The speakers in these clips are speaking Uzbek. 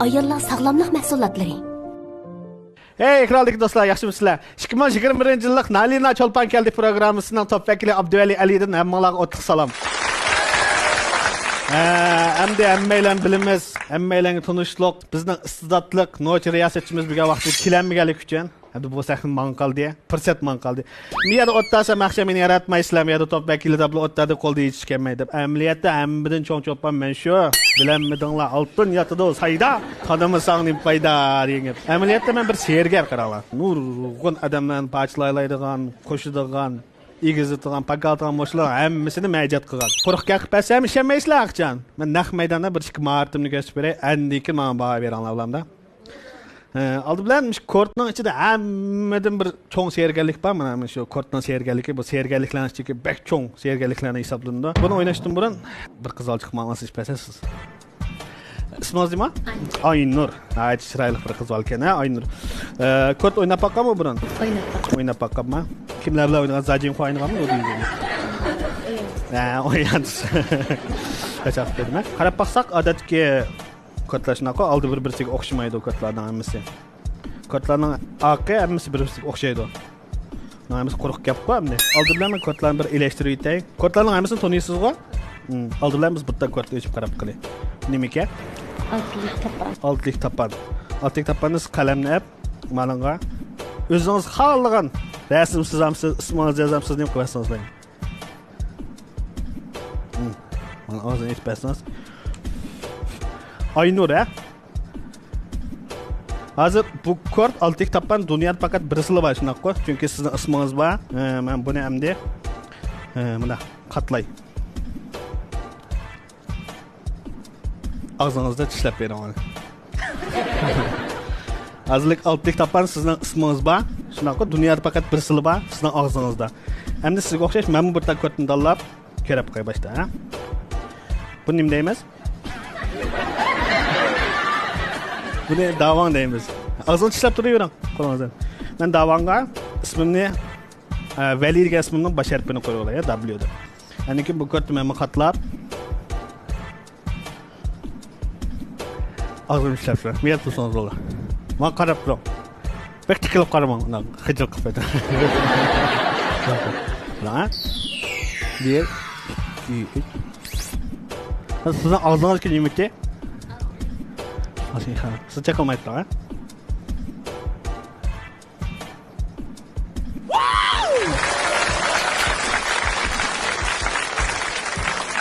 ayollar sog'lomlik mahsulotlari. Hey, ekrandagi do'stlar, yaxshimisizlar? 2021-yillik Nalina Cholpan keldi programmasining top vakili Abduvali Alidan hammalarga o'tliq salom. Hamda hammaylar bilamiz, hammaylarga tanishlik, bizning iste'dodli nochi riyosatchimiz bo'lgan vaqtda kelanmaganlik uchun hadi bu sahna man qoldi, fursat man qoldi. Miyada o'ttasa mahkamani yaratmaysizlar, miyada top vakilida bu o'ttada qo'lda yetishganmay deb. Amaliyotda hammadan cho'ng cho'ppan men shu. Bilanmidinglar, oltin yotidi sayda, qadamasan nim foyda degan. Amaliyotda men bir sergar qaraman. Nurg'un odamlarni parchalaydigan, qo'shadigan, egizadigan, pagaldigan moshlar hammasini majat qilgan. Quruq qilsam ishonmaysizlar aqchan. Men naq maydonda bir ikki martimni ko'rsatib beray, andiki men baho beranglar ulamda. Aldı bilan kortning ichida hammadan bir cho'ng serganlik bor. Mana shu kortning serganligi, bu serganliklarning ichidagi bek cho'ng serganliklarni hisoblanadi. Buni o'ynashdan burun bir qizal chiqmoqmasiz pasasiz. İsmingiz nima? Aynur. Ayt chiroyli bir qiz ekan, Aynur. Kort o'ynab boqqanmi burun? O'ynab boqqanmi? Kimlar bilan o'ynagan? Zajin o'ynaganmi u deydi. O'ynadi. Qachaq dedim. Qarab boqsak, odatga kodlashnaqa oldi bir-biriga o'xshamaydi kodlarning hammasi. Kodlarning aqi hammasi bir-biriga o'xshaydi. Hammasi quruq gap-ku hamda. Oldi bilan men kodlarni bir elashtirib o'tay. Kodlarning hammasini toniysizmi? Oldi bilan biz bitta kodga o'chib qarab qilay. Nima ekan? Altlik tapan. Altlik tapanni qalamni olib, menga o'zingiz xohlagan rasm chizamsiz, ismingizni yozamsiz deb qo'ysangiz bo'ling. Mana o'zini aytsangiz. Aynur Hozir bu kort altlik tapan dunyoda faqat birisi bor shunaqa, chunki sizning ismingiz bor. Men buni hamda mana qatlay. Ağzınızda tishlab beraman. Hozirlik altlik tapan sizning ismingiz bor. Shunaqa dunyoda faqat birisi bor sizning og'zingizda. Hamda sizga o'xshash men bu bitta kortni tanlab ko'rib qo'y boshda, Bu nima deymiz? Buni davon deymiz. Ağzını tishlab turavering qo'lingizdan. Men davonga ismimni Vali degan ismimning bosh harfini qo'yib olay, W deb. Ya'ni bu kortni men xatlab ağzını tishlab turay. Men tursangiz bo'ladi. Men qarab turaman. Bir tikilib qaraman, xijil qilib qo'ydim. Mana. Bir, 2, 3. Sizning ağzingizga nima etdi? Asıl xana. Siz çakalmayıplar, ha?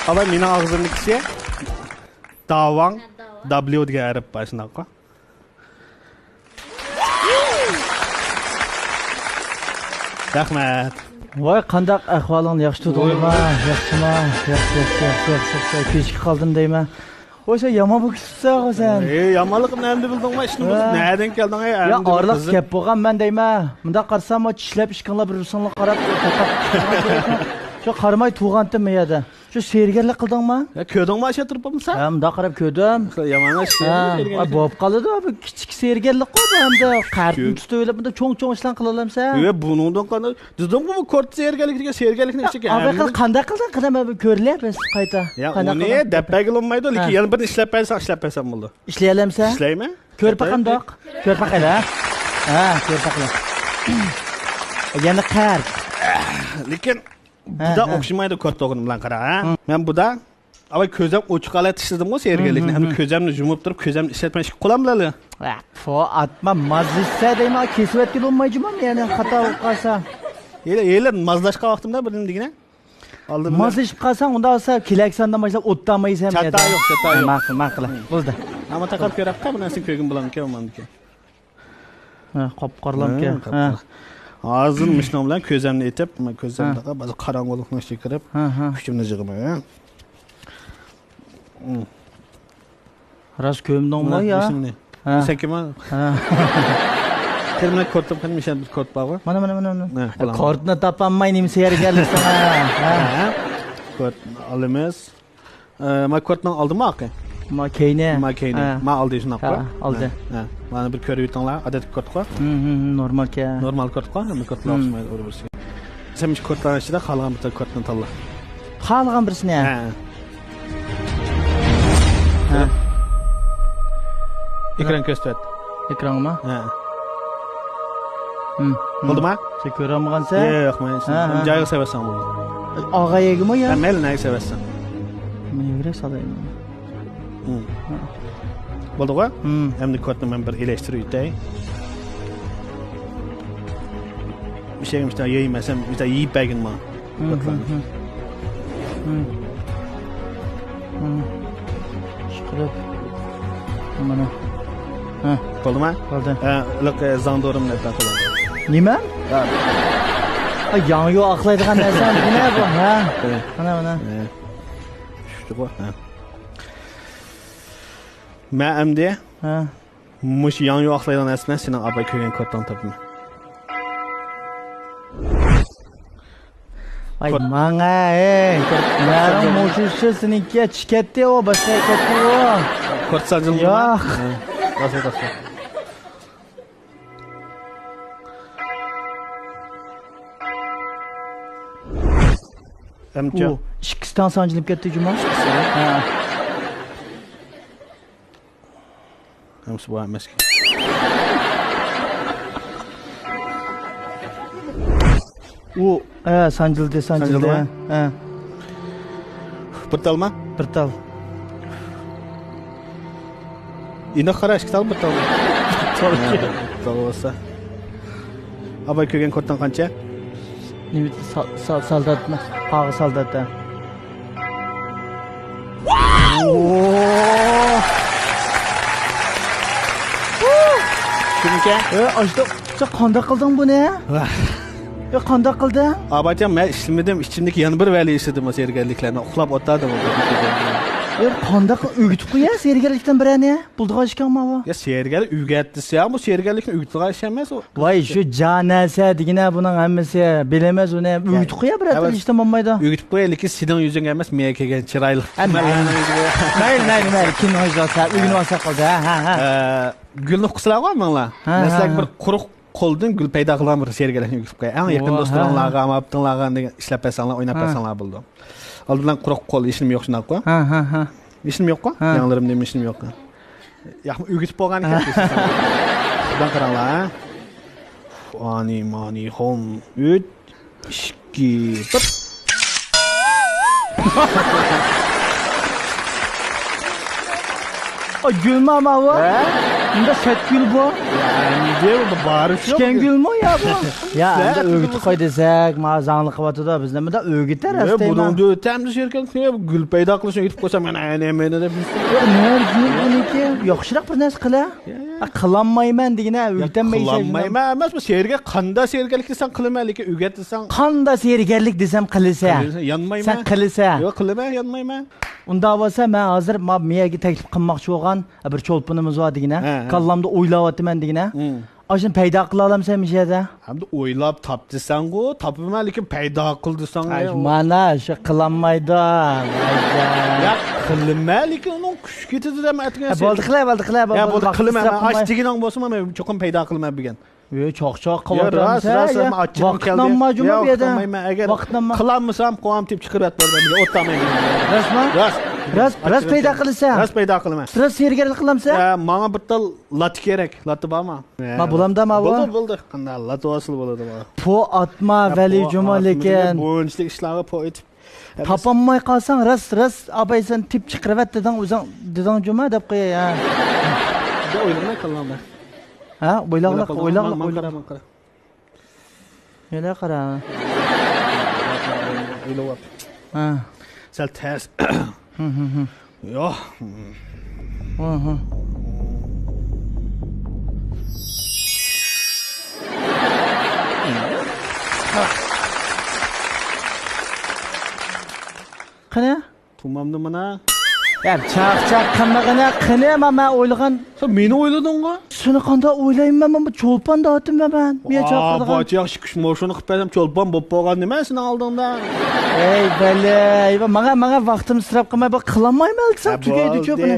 Ama mina ağzındakisi Davan W diye arab başına qo'y. Rahmat. Voy, qandaq ahvolingni yaxshi tutdingmi? Yaxshimi? Yaxshi. Kechki qoldim deyman. O'sha yomon bo'libsan sen. Yomonligimni endi bildingmi? Ishni nereden kelding? Ya orliq gap bo'lgan men deyman. Bunda qarsam, o tishlab ishqinlar bir-birini qarab Şu qaramay tug'andim miyada. Şu sergarlik qildingmi? Ko'rdingmi o'sha turibmisan? Ha, bunda qarab ko'rdim. Yomon ishlar. Bo'lib qoldi, bu kichik sergarlik qo'y, hamda qartni tutib o'ylab bunda cho'ng-cho'ng ishlar qilalamsan. Buningdan qanday? Dedim bu kort sergarlikga sergarlikni ichiga. Avval qanday qilding? Qadam ko'rilyapmiz qayta. Uni dapagilmaydi, lekin yana bir ishlab qo'ysam bo'ldi. Ishlay olamsan? Ishlaymi? Ko'rpa qandoq? Ko'rpa qayda? Ha, ko'rpa qila. Yana qar. Lekin buda o'xshamaydi kort o'g'lim bilan qara, Men buda avval ko'zim ochiq holat ishladim-ku sergarlikni. Endi ko'zimni yumib turib, ko'zimni ishlatmay ish qilamlar. Fo atma mazisa deyman, kesib o'tgan olmayjimi? Ya'ni xato qilsa. Yela mazlashqa vaqtimda bildim degina. Oldin mazlashib qolsang, unda olsa kelaksandan boshlab o'tdamaysan. Chata yo'q. Ma'qul. Bo'ldi. Ammo taqab ko'rabqa, bu narsani ko'rgim bilan kelmandiki. Qop-qorlangan. Hozir mishnom bilan ko'zimni etib, men ko'zimda ba'zi qorong'ulikni ichiga kirib, kuchimni yig'mayman. Ras ko'mdingmi ya? Sen kimman? Terminal kodda qanday bir kod bormi? Mana. Kodni topolmay nima sergarliksan? Kod olamiz. Men kodni oldimmi aka? Makine. Men oldi shunaqa. Oldi. Mana bir ko'rib o'tinglar, odatli kodqa. Normal ka. Normal kodqa, nima kodlar o'xshamaydi o'ribirsiz. Sen mish kodlar ichida qolgan bitta kodni tanla. Qolgan birisini. Ekran ko'rsat. Ekranma? Ha. Bo'ldimi? Sen ko'ramagansan? Yo'q, men sen joyiga sevasan bo'ldi. Og'ayegimi yo? Mayli, nega sevasan? Men yurak solayman. Bo'ldi-ku? Endi kodni men bir elashtirib yutay. Bir şeyim işte yiyemesem, işte yiyip begin ma. Şıkırıp. Mana. Ha. Oldu mu? Oldu. Lok zandorum ne takılan. Nima? Ay yangi oqlaydigan narsam nima bu? Ha. Mana. Şutu bu. Ha. Men endi Ha. mush yangi oqlaydigan narsani sening abay ko'rgan koddan topdim. Ay manga yarim mo'shushi seniki chikatdi o boshqa ketdi o. Kod sajildi. Yo'q. Rasmi. Emcha. U ikkisidan sanjilib ketdi juma. Ha. Hamsi bu emas. U sanjildi. Ha. Bir talma? Bir tal. Yine qarash kital bir talma. Talsa. Abay ko'rgan koddan qancha? Nima soldatmi? Qog'i soldatda. Kimga? Ajda qanday qilding buni? Qanday qilding? Abaycan men ishlemedim, ichimdagi yana bir vali istedim o sergarliklarni. Uxlab o'tdim. Qanday o'gitib qo'ya sergarlikdan birani? Buldigan ishkanmi bu? Ya sergarlik o'rgatdisi, bu sergarlikni o'rgatgan ish emas u. Voy, shu janasa degina buning hammasi bilamas uni o'gitib qo'ya birata ishdan bo'lmaydi. O'rgatib qo'yaylik, sening yuzing emas, menga kelgan chiroyli. Mayli, kim o'zasa, uyini olsa qoldi. Ha. Gulni quslar qo'ymanglar. Masalan bir quruq qo'ldan gul paydo qilgan bir sergarlikni o'rgatib qo'y. Eng yaqin do'stlarga, mabtinglarga degan ishlab bersanlar, o'ynab bersanlar bo'ldi. Oldindan quruq qo'l ishim yo'q shunaqa. Ha. İşim yok mu? Yanlarım demiş işim yok. Ya ügüt boğan iken. Şuradan karanlar ha. Mani hom 3 2 1. O gülme ama bu. Bunda set gül bu. Diye bu barış yok. Chiken gül mü ya bu? Ya anda öğütü koy desek, mazanlı kıvatı da bizden bunda öğütler astayman. Bunun da ötemli şirket ne gül payda qilishni yetib qo'ysam men aynemeni deb bilsam. Yo'q, ne gül buniki? Yo'qshiroq bir narsa qila. Qilolmayman degina öğütenmeysan. Qilolmayman emas, bu serga qanda sergalik desang qilamanlikka o'rgatsan. Qanda sergarlik desam qilsa. Yanmayman. Sen qilsa. Yo'q, qilaman, yanmayman. Unda bo'lsa men hozir miyaga taklif qilmoqchi bo'lgan bir cho'lpunimiz bor degina. Kallamda o'ylayapman degina. Ashun paydo qila olamsan mishada? Hamda o'ylab topdisan-ku, topmalikka paydo qildisan. Mana shu qilinmaydi. Ya qilinmaylik uning kuch ketadi deb aytgan. Bo'ldi qilay. Ya bo'ldi qilaman. Achchigining bo'lsa men cho'qim paydo qilaman degan. Cho'q qilyapsan. Ras achchigim keldi. Vaqtdan majbur bu yerda. Agar qilamasam qo'yam deb chiqarib berdim. O'tamayman. Rasman? Ras paydo qilsa. Ras paydo qilaman. Ras sergarlik qilamsan? Ya, menga bitta lat kerak. Lati bormi? Ma bulamda bu? Bo'ldi. Qanday lat hosil bo'ladi bu? Po atma vali juma lekin. Bu ishlik ishlarga po etib. Topolmay qolsang ras abaysan tip chiqarib deding o'zing deding juma deb qo'y ya. O'ylamay qolganman. Ha, o'ylag'la. Yana qara. O'ylab. Ha. Sal ters. Yo'q. Qani? Tumamni mana. Ya chaq qilmag'ina qilma men o'ylagan. Sen meni o'ylading-ku? Shuni qanday o'ylayman men bu cho'lponda otibman men. Men chaqirdim. Bu yaxshi kuch moshini qilib bersam cho'lpon bo'lib qolgan nima seni oldingda? Ey balay, menga vaqtim isrof qilmay bu qilolmayman desam tugaydi cho'pini.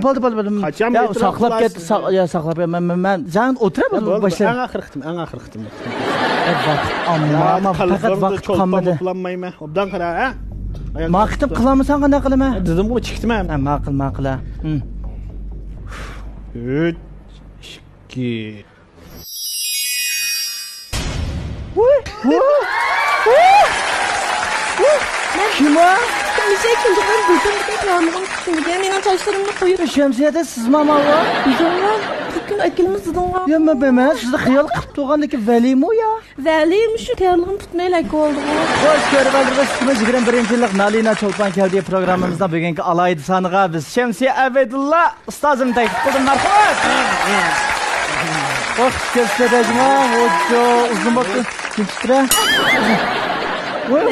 Bo'ldi. Ya saqlab ketdi. Ya saqlab men jan o'tirib boshlayman. Eng oxir xitim. Amma faqat vaqt qolmadi. Qilolmayman. Obdan qara, ha? Maqtib qilamisan qanday qilaman? Dedim bu chikdiman. Ma'qul. 3 2 Kim o? Kimse kimdir ben bildim bir tane şimdi benim saçlarımı koyup Şemsiyede siz mama var. bizimle bugün akılımız zıdınğa. Yemma ben sizni xiyol qilib turgandaki Valim o ya. Valim şu terliğim tutmayla oldu. Xo'sh, ko'rib 21-yillik Nalina Cho'lpon keldi programmamizda bugungi alaydi saniga biz Shamsiya Abedullah ustozim taklif qildim marhamat. Xo'sh, kelsadajma, o'jo uzun bo'ldi. Kim tutra? Voy,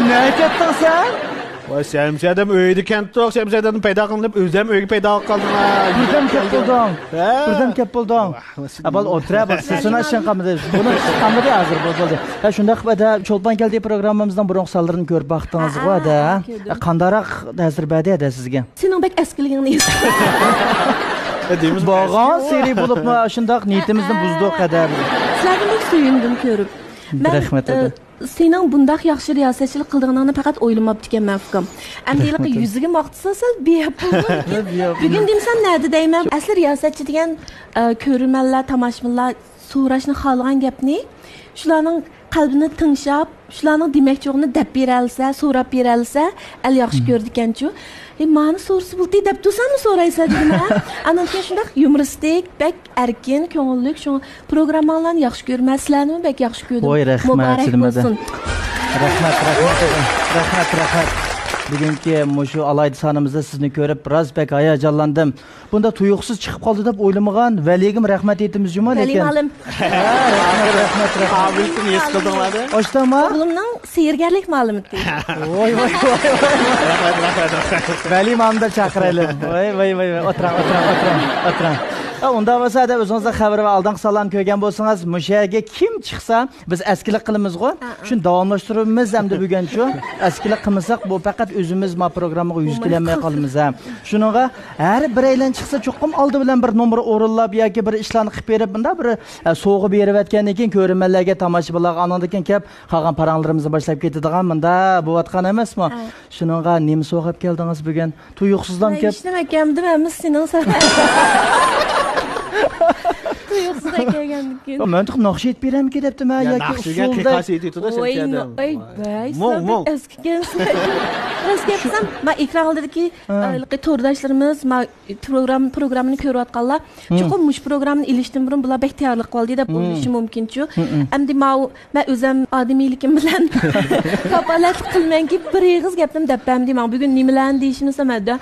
ne aytding sen? Vay Şemsiye'den öyüdü kentde yok. Şemsiye'den peyda kılınıp özlem öyü peyda kaldım ha. Birden kep buldun. Birden kep buldun. Abal otura bak sesini aşan kamıdı. Bunu kamıdı hazır buldu. Ha şunda qıbada Cho'lpon keldi programmamızdan burun sallarını görüp baktınız va da. Qandaroq ta'sir berdi sizga? Senin bek eskiligini Dediğimiz Bağan seri bulup mu şundaq niyetimizni buzduğu kadar. Sizlardan bek suyundim körüp. Rahmat edi. Senin bundaq yaxshi riyosetchilik qildig'ingni faqat o'ylamabdi ekanman fikrim. Endi yuziga maqtasa bepul. Bugun demsan nadi deyman. Asli riyosetchi degan ko'rmanlar, tomoshabinlar so'rashni xohlagan gapni shularning qalbini tinglab, shularning demakchiligini deb beralsa, so'rab beralsa, al yaxshi ko'rdi ekan-chu. Mani so'rasi bo'ldi deb tursanmi so'raysan dedim. Anan keyin shunday humoristik, bek erkin, ko'ngillik shu programmalarni yaxshi ko'rmaslarmi, bek yaxshi ko'rdim. Voy rahmat sizlarga. Rahmat. Bugungi mushu alaydi sanimizda sizni ko'rib biroz bek hayajonlandim. Bunda tuyuqsiz chiqib qoldi deb o'ylamagan Valigim rahmat etimiz juma lekin. Valim. Rahmat. Qabiliyatini yes qildinglar. Oshdimi? O'g'limning seyrgarlik ma'lumoti. Voy. Valim hamda chaqiraylik. Voy. O'tiring. Unda bo'lsa da o'zingizga xabar va aldingi salom ko'rgan bo'lsangiz, mushaga kim chiqsa biz askilik qilamiz-ku. Shuni davomlashtiramiz hamda bugun shu. Askilik qilmasak bu faqat o'zimiz ma programmaga yuz kelmay qolamiz ham. Shuninga har bir aylan chiqsa cho'qim oldi bilan bir nomer o'rinlab yoki bir ishlarni qilib berib, bunda bir so'g'i berib atgandan keyin ko'rmanlarga tomoshabinlarga anandan keyin kelib qolgan paranglarimizni boshlab ketadigan bunda bo'layotgan emasmi? Shuninga nima so'g'ib keldingiz bugun? Tuyuqsizdan kelib. Hech nima ekandim, ammo sening tuyuqsiz ekandik. Mantiq naqsh etib beramki debdim ha yoki usulda. Qiqasi etdi-da Şemsiye'den. Eski men ekran oldidagi to'rdashlarimiz, programmani ko'rayotganlar, chuqur mush programmani ilishdan burun bular bek tayyorlik qildi deb o'ylashi mumkin-chu. Endi men o'zim odamiylikim bilan kapolatlik qilmanki, bir eg'iz gapim debam deyman. Bugun nimalarni deyishini samada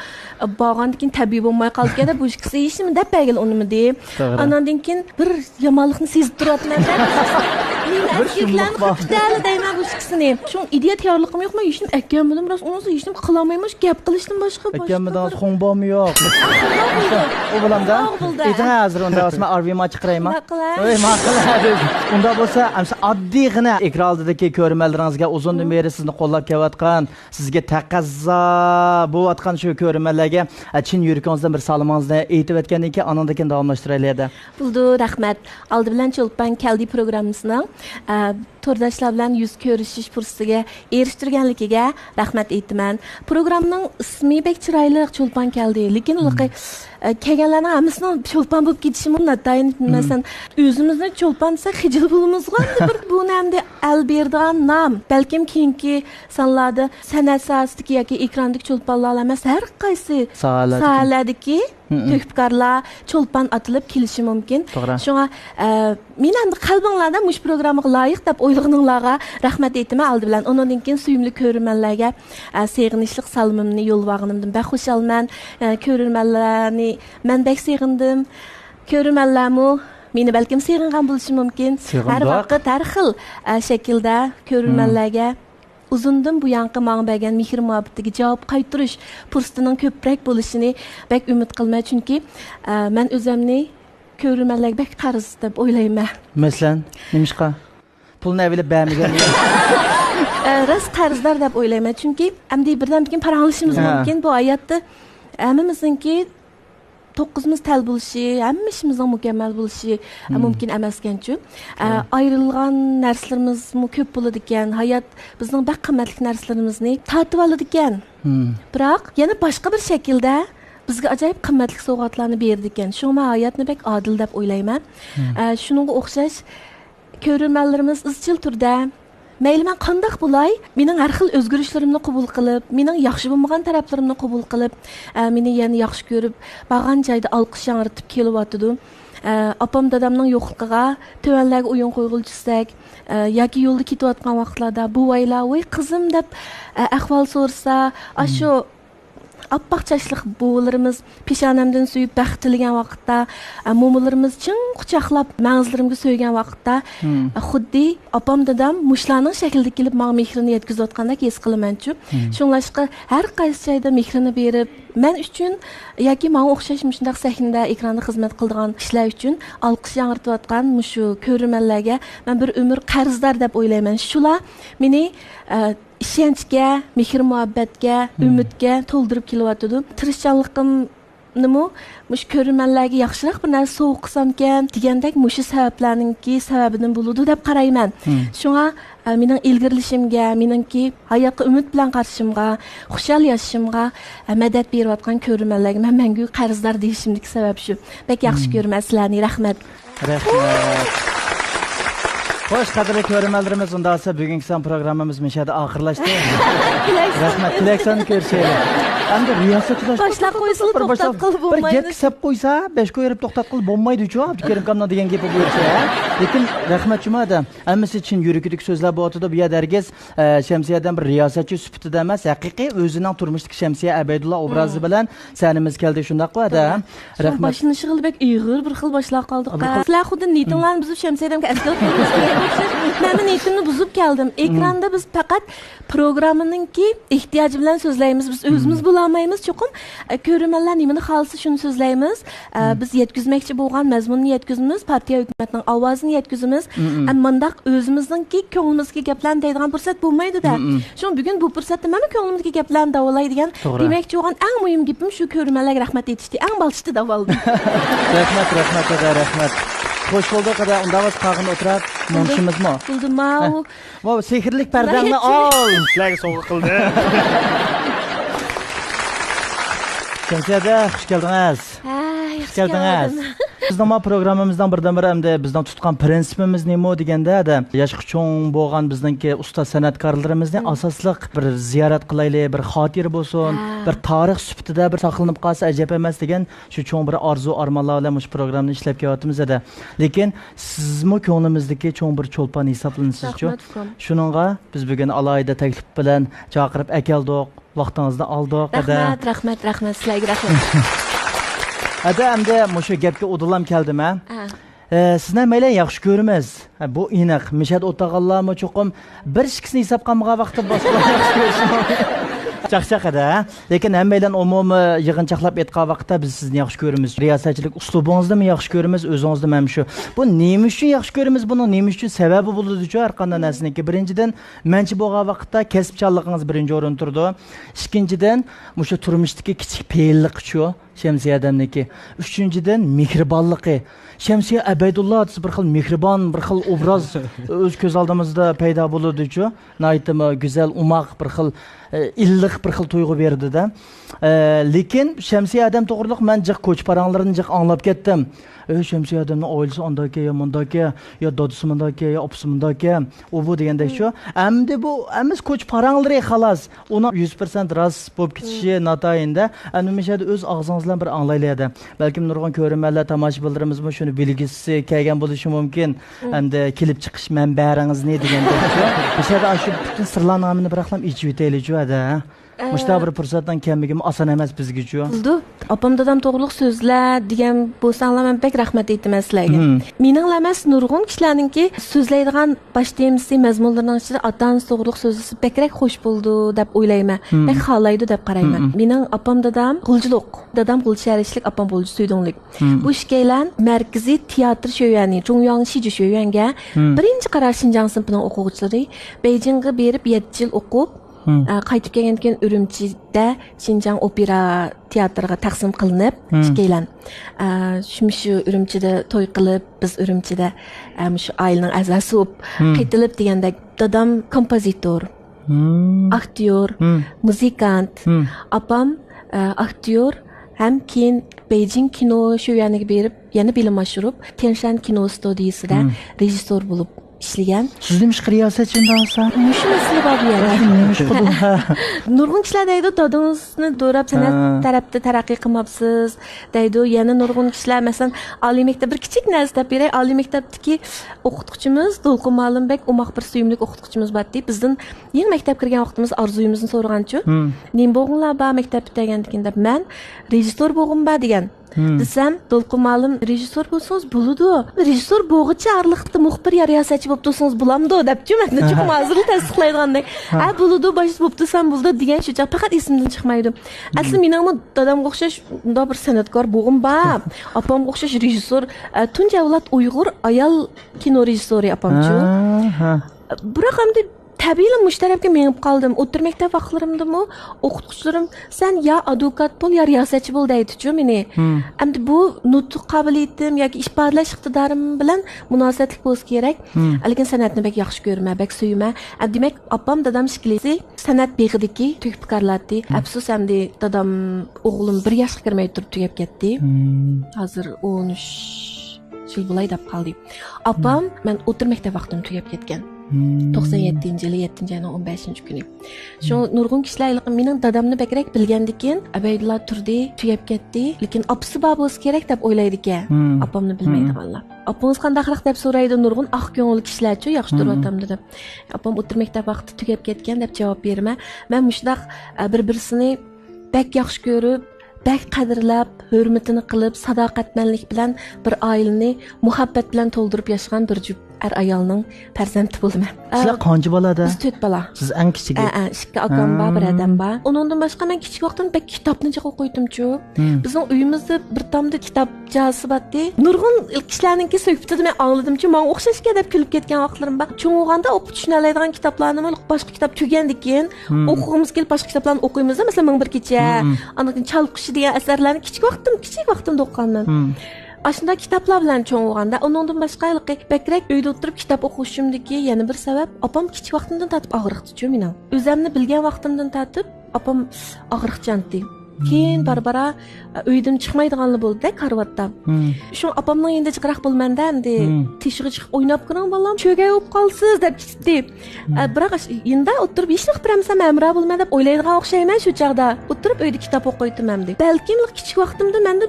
borgandan keyin tabiiy bo'lmay qoldi-da, bu ishni deyishimi deb bagil unimi deb. Anandan keyin bir yomonlikni sezib turibman. Bir shunlik bor. Dali deyman bu ishni. Shu ideya tayyorligim yo'qmi? Ishim akam bilan biroz unisi ishim qilolmaymiz, gap qilishdan boshqa. Akamdan xonbomi yo'q. O bilamda. Eda hozir unda o'sma arvima chiqirayman. Voy, maquladi. Unda bo'lsa, amsa oddiygina ekran oldidagi ko'rmanlaringizga uzundan beri sizni qo'llab kelayotgan, sizga taqazzo bo'layotgan shu ko'rmanlarga chin yurakingizdan bir salomingizni aytib o'tgandan keyin anandan keyin davomlashtiraylik. Bo'ldi, rahmat. Oldi bilan Cho'lpon keldi programmasining to'rdashlar bilan yuz ko'rishish fursatiga erishtirganligiga rahmat aytaman. Programmaning ismi bek chiroyli Cho'lpon keldi, lekin ularga kelganlarning hammasini Cho'lpon bo'lib ketishi mumkin. Masalan, o'zimizni Cho'lpon desa xijil bo'lamiz-ku. Bir bu namda alberdan nam. Balkim keyingi sonlarda san'at sohasidagi yoki ekrandagi Cho'lponlar emas, har qaysi sohalardagi to'kibkorlar Cho'lpon atilib kelishi mumkin. Shunga men endi qalbinglarda mush programmaga loyiq deb o'ylaganinglarga rahmat aytaman. Oldi bilan undan keyin suyimli ko'rmanlarga sevginishlik salomimni yo'llag'animdan bak xushalman. Ko'rmanlarni men bek sevgindim. Ko'rmanlarmi meni balkim sevgan bo'lishi mumkin. Har vaqt har xil shaklda ko'rmanlarga uzundan bu yanqi manga bergan mehr muhabbatiga javob qaytarish fursatining ko'proq bo'lishini bek umid qilmay, chunki men o'zimni ko'rmanlarga bek qarz deb o'ylayman. Masalan, nimishqa? Pulni bilib bermagan. Ras qarzdor deb o'ylayman, chunki amdi birdan keyin paranglashimiz mumkin. Bu hayotda hammamizninki 9'umuz tel bo'lishi, hamma ishimizning mukammal bo'lishi mumkin emas ekan-chu. Ayrilgan narsalarimiz ko'p bo'ladi ekan. Hayot bizning bak qimmatli narsalarimizni tatib oladi ekan. Biroq yana boshqa bir shaklda bizga ajoyib qimmatli sovg'atlarni berdi ekan. Shu men hayotni bek adil deb o'ylayman. Shuningga o'xshash ko'rganlarimiz izchil turda mayli men qandoq bo'lay, mening har xil o'zgarishlarimni qabul qilib, mening yaxshi bo'lmagan taraflarimni qabul qilib, meni yana yaxshi ko'rib, bag'an joyda olqish yangritib kelyotdi. Apam dadamning yo'qligiga tövanlarga o'yin qo'yg'ilchisak yoki yo'lda ketayotgan vaqtlarda buvaylar voy qizim deb ahvol so'rasa, shu appak çaşlıq buğularımız pişanamdan suyup baxt tilagan vaqtda, mo'malarimiz chin quchoqlab mang'izlarimga so'ygan vaqtda xuddi opam dadam mushlarning shaklida kelib menga mehrini yetkazayotgandek his qilaman-chu. Shunlashqa har qaysi joyda mehrini berib, men uchun yoki menga o'xshash shunday sahnada ekranda xizmat qiladigan kishilar uchun olqish yangritayotgan mushu ko'rmanlarga men bir umr qarzdor deb o'ylayman. Shular meni ishonchga, mehr muhabbatga, umidga to'ldirib kelyotdi. Tirishchanligimni mush ko'rmanlarga yaxshiroq bir narsa sovg'a qilsamkan degandek mushu sabablarningki sababidan bo'ladi deb qarayman. Shunga mening ilgirilishimga, meningki hayotga umid bilan qarashimga, xushal yashashimga madad berayotgan ko'rmanlarga men mangu qarzdor deyishimdagi sabab shu. Bek yaxshi ko'raman sizlarni, rahmat. Rahmat. Xo'sh, qadrli ko'rmanlarimiz, unda esa bugungi son programmamiz mishada oxirlashdi. Rahmat, tilaksan ko'rishaylik. Endi riyosatchilar Başlaq qo'ysa to'xtat qilib bo'lmaydi. Bir gap qilib qo'ysa, 5 qo'yib to'xtat qilib bo'lmaydi-ku. Abdukarim kamdan degan gapi bo'yicha. Lekin rahmat Jumada, hammasi uchun yuragidagi so'zlar bo'tdi. Bu yerda hargiz Shamsiyadan bir riyosatchi sifatida emas, haqiqiy o'zining turmushdagi Shamsiya Abaydulla obrazi bilan sanimiz keldi shundaq qo'yadi. Rahmat. Başını shig'il bek uyg'ur bir xil boshlar qoldik. Sizlar xuddi niyatinglarni buzib Shamsiyadan asl qilib men niyatimni buzib keldim. Ekranda biz faqat programmaninki ehtiyoji bilan so'zlaymiz. Biz o'zimiz olmaymiz. Cho'qim ko'rmanlar nimani xolsa shuni so'zlaymiz. Biz yetkazmoqchi bo'lgan mazmunni yetkazamiz, partiya hukumatning ovozini yetkazamiz. Ammo'ndaq o'zimizningki ko'nglimizga gaplarni deydigan fursat bo'lmaydi-da. Shu bugun bu fursatda mana ko'nglimizga gaplarni davolaydigan demakchi bo'lgan eng muhim gapim shu ko'rmanlarga rahmat aytishdi. Eng balchiti davoldim. Rahmat. Xo'sh bo'ldi, qada unda biz qag'in o'tirib, monishimizmi? Buldimmi? Vo, sehrli pardangni ol. Sizlarga sovg'a qildi. Shamsiyada xush keldingiz. Xush keldingiz. Bizning programmamizdan birdan-bir hamda bizning tutgan prinsipimiz nima deganda, yoshqi cho'ng bo'lgan bizningki ustoz san'atkorlarimizni asosliq bir ziyorat qilaylik, bir xotira bo'lsin, bir tarix sifatida bir saqlanib qolsa ajab emas degan shu cho'ng bir orzu armonlar bilan shu programmani ishlab kelyapmiz edi. Lekin sizmi ko'nglimizdagi cho'ng bir cho'lpon hisoblanasiz-ku. Shuningga biz bugun alohida taklif bilan chaqirib akeldik. Vaqtingizni oldik. Rahmat, sizlarga rahmat. Endi mushu gapga udulam keldim ha. Sizni mayli yaxshi ko'ramiz. Bu aniq. Mishad o'tag'anlarmi cho'qim bir ikkisini hisob qilmagan vaqtda boshqa yaxshi ko'rishim. Chaqchaqada. Lekin hammadan umumiy yig'inchoqlab aytgan vaqtda biz sizni yaxshi ko'ramiz. Riyosatchilik uslubingizni yaxshi ko'ramiz, o'zingizni ham shu. Bu nima uchun yaxshi ko'ramiz? Buning nima uchun sababi bo'ladi-ku har qanday narsaniki. Birinchidan, menchi bo'lgan vaqtda kasbchanligingiz birinchi o'rin turdi. Ikkinchidan, mushu turmushdagi kichik peyillik-ku. Shamsiya adamniki. Uchinchidan, mehribonligi. Shamsiya Abaydulla bir xil mehribon, bir xil obraz o'z ko'z oldimizda paydo bo'ladi-ku. Naytimi go'zal, umoq bir xil illiq bir xil tuyg'u berdi-da. Lekin Shamsiya adam to'g'riliq men jiq ko'chparanlarini jiq anglab ketdim. Shamsiya adamning oilasi ondaki, yo mundaki, yo dodisi mundaki, yo opisi mundaki, u bu degandek shu. Endi bu emiz ko'chparanlari xolos. Uni 100% rost bo'lib ketishi natayinda, mishada o'z og'zingiz bilan bir anglaylaydi. Balkim nurg'on ko'rmanlar, tomoshabinlarimizmi shuni bilgisi kelgan bo'lishi mumkin. Endi kelib chiqish manbaringizni degandek shu. Mishada shu butun sirlarni biraqlam ichib yetaylik-ku ada. Mushta bir fursatdan kelmagim oson emas bizga-ku. Buldu. Opam dadam to'g'riliq so'zlar degan bo'lsanglar men bek rahmat aytaman sizlarga. Mening emas nurg'un kishilarningki so'zlaydigan boshtemisi mazmunlarning ichida ota-onasi to'g'riliq so'zlasi bekrak xo'sh bo'ldi deb o'ylayman. Bek xohlaydi deb qarayman. Mening opam dadam g'uljilik, dadam g'ulsharishlik, opam g'ulji suydinglik. Bu ishkaylan markaziy teatr sho'yani, Zhongyang Shiji sho'yanga birinchi qaror Xinjiang sinfining o'quvchilari Beijingga berib 7 yil o'qib qaytib kelgandan keyin Urumchida Xinjiang opera teatriga taqsim qilinib, ishkaylan. Shu Urumchida to'y qilib, biz Urumchida shu oilaning a'zosi bo'lib qaytilib deganda dadam kompozitor, aktyor, muzikant, opam aktyor ham keyin Beijing kino shu yaniga berib yana bilim oshirib Tianshan kino studiyasida rejissor bo'lib ishlagan. Siz demiş ki riyasetçinde olsa. Shu masala bor bu yerda. Neymiş bu? Nurg'un kishilar deydi, dadingizni do'rab san'at tarafda taraqqiy qilmabsiz deydi. Yana nurg'un kishilar masalan oliy maktab bir kichik narsa deb beray. Oliy maktabdagi o'qituvchimiz To'lqin Ma'lumbek umoq bir suyimlik o'qituvchimiz bor deydi. Bizdan yangi maktab kirgan vaqtimiz orzuyimizni so'raganchu. Nim bo'g'inglar ba maktab bitagandikin deb men rejissor bo'g'im ba degan. Desem To'lqin Ma'lum rejissor bo'lsangiz bo'ladi. Rejissor bo'g'icha arliqda muxbir ya riyosatchi bo'lib tursangiz bo'lamdi debchi men chiqib hozir tasdiqlaydigandek. Ha bo'ladi, bosh bo'lib tursam bo'ladi degan shu faqat esimdan chiqmaydi. Asli mening dadamga o'xshash unda bir san'atkor bo'g'im bor. Opamga o'xshash rejissor, tunji avlod Uyg'ur ayol kino rejissori opamchi. Biroq hamda tabiiyla mushtarabga menib qoldim. O'tir maktab vaqtlarimdami o'qituvchilarim sen ya advokat bo'l ya riyosatchi bo'l deydi-chu meni. Endi bu nutq qobiliyatim yoki ifodalash iqtidorim bilan munosabatlik bo'lishi kerak. Lekin san'atni bek yaxshi ko'rma, bek suyma. Demak, opam dadam shikilisi san'at beg'idiki tugib qarladi. Afsus endi dadam o'g'lim 1 yoshga kirmay turib tugab ketdi. Hozir 13 yil bo'lay deb qoldi. Opam men o'tir maktab vaqtim tugab ketgan. 97-yili 7-ayning 15-kuni. Shu nurg'un kishilar mening dadamni bakrak bilgandikin, Abaydulla turdi, tugab ketdi, lekin opasi bor bo'lsa kerak deb o'ylaydi ekan. Opamni bilmaydiganlar. Opangiz qandaqroq deb so'raydi nurg'un oq ko'ngil kishilar-chi, yaxshi turyaptimdi deb. Opam o'tir maktab vaqti tugab ketgan deb javob berma. Men mushdaq bir-birsini bak yaxshi ko'rib, bak qadrlab, hurmatini qilib, sadoqatmanlik bilan bir oilani muhabbat bilan to'ldirib yashagan bir juft er ayolning farzandi bo'ldim. Sizlar qancha bolada? Biz 4 bola. Siz eng kichigi. Ikki akam bor, bir adam bor. Undan boshqa men kichik vaqtdan bak kitobni chiqib o'qiydim-chu. Bizning uyimizda bir tomda kitobchasi bor-di. Nurg'un kishilarningki suhbatida men angladim-chu, menga o'xshashga deb kulib ketgan vaqtlarim bor. Cho'ng'anda o'qib tushuna oladigan kitoblarni boshqa kitob tugandikin, o'qig'imiz kelib boshqa kitoblarni o'qiymiz. Masalan, 1001 kecha, anakin Chalqushi degan asarlarni kichik vaqtimda o'qiganman. Aslında kitaplar bilan cho'ng'anda, undan boshqa bakrak uyda o'tirib kitob o'qishimdagi yana bir sabab opam kichik vaqtimdan tatib og'riqdi-chu mening. O'zimni bilgan vaqtimdan tatib opam og'riqchandi. Keyin barbara uydan chiqmaydiganli bo'ldi karvatda. Shu opamning endi chiqroq bo'lmanda endi teshig'i chiqib o'ynab ko'ring bolam, cho'gay bo'lib qolsiz deb ketdi. Biroq endi o'tirib hech vaqt biramsam amra bo'lma deb o'ylaydigan o'xshayman shu chaqda. O'tirib uyda kitob o'qiydim hamdi. Balkim kichik vaqtimda menda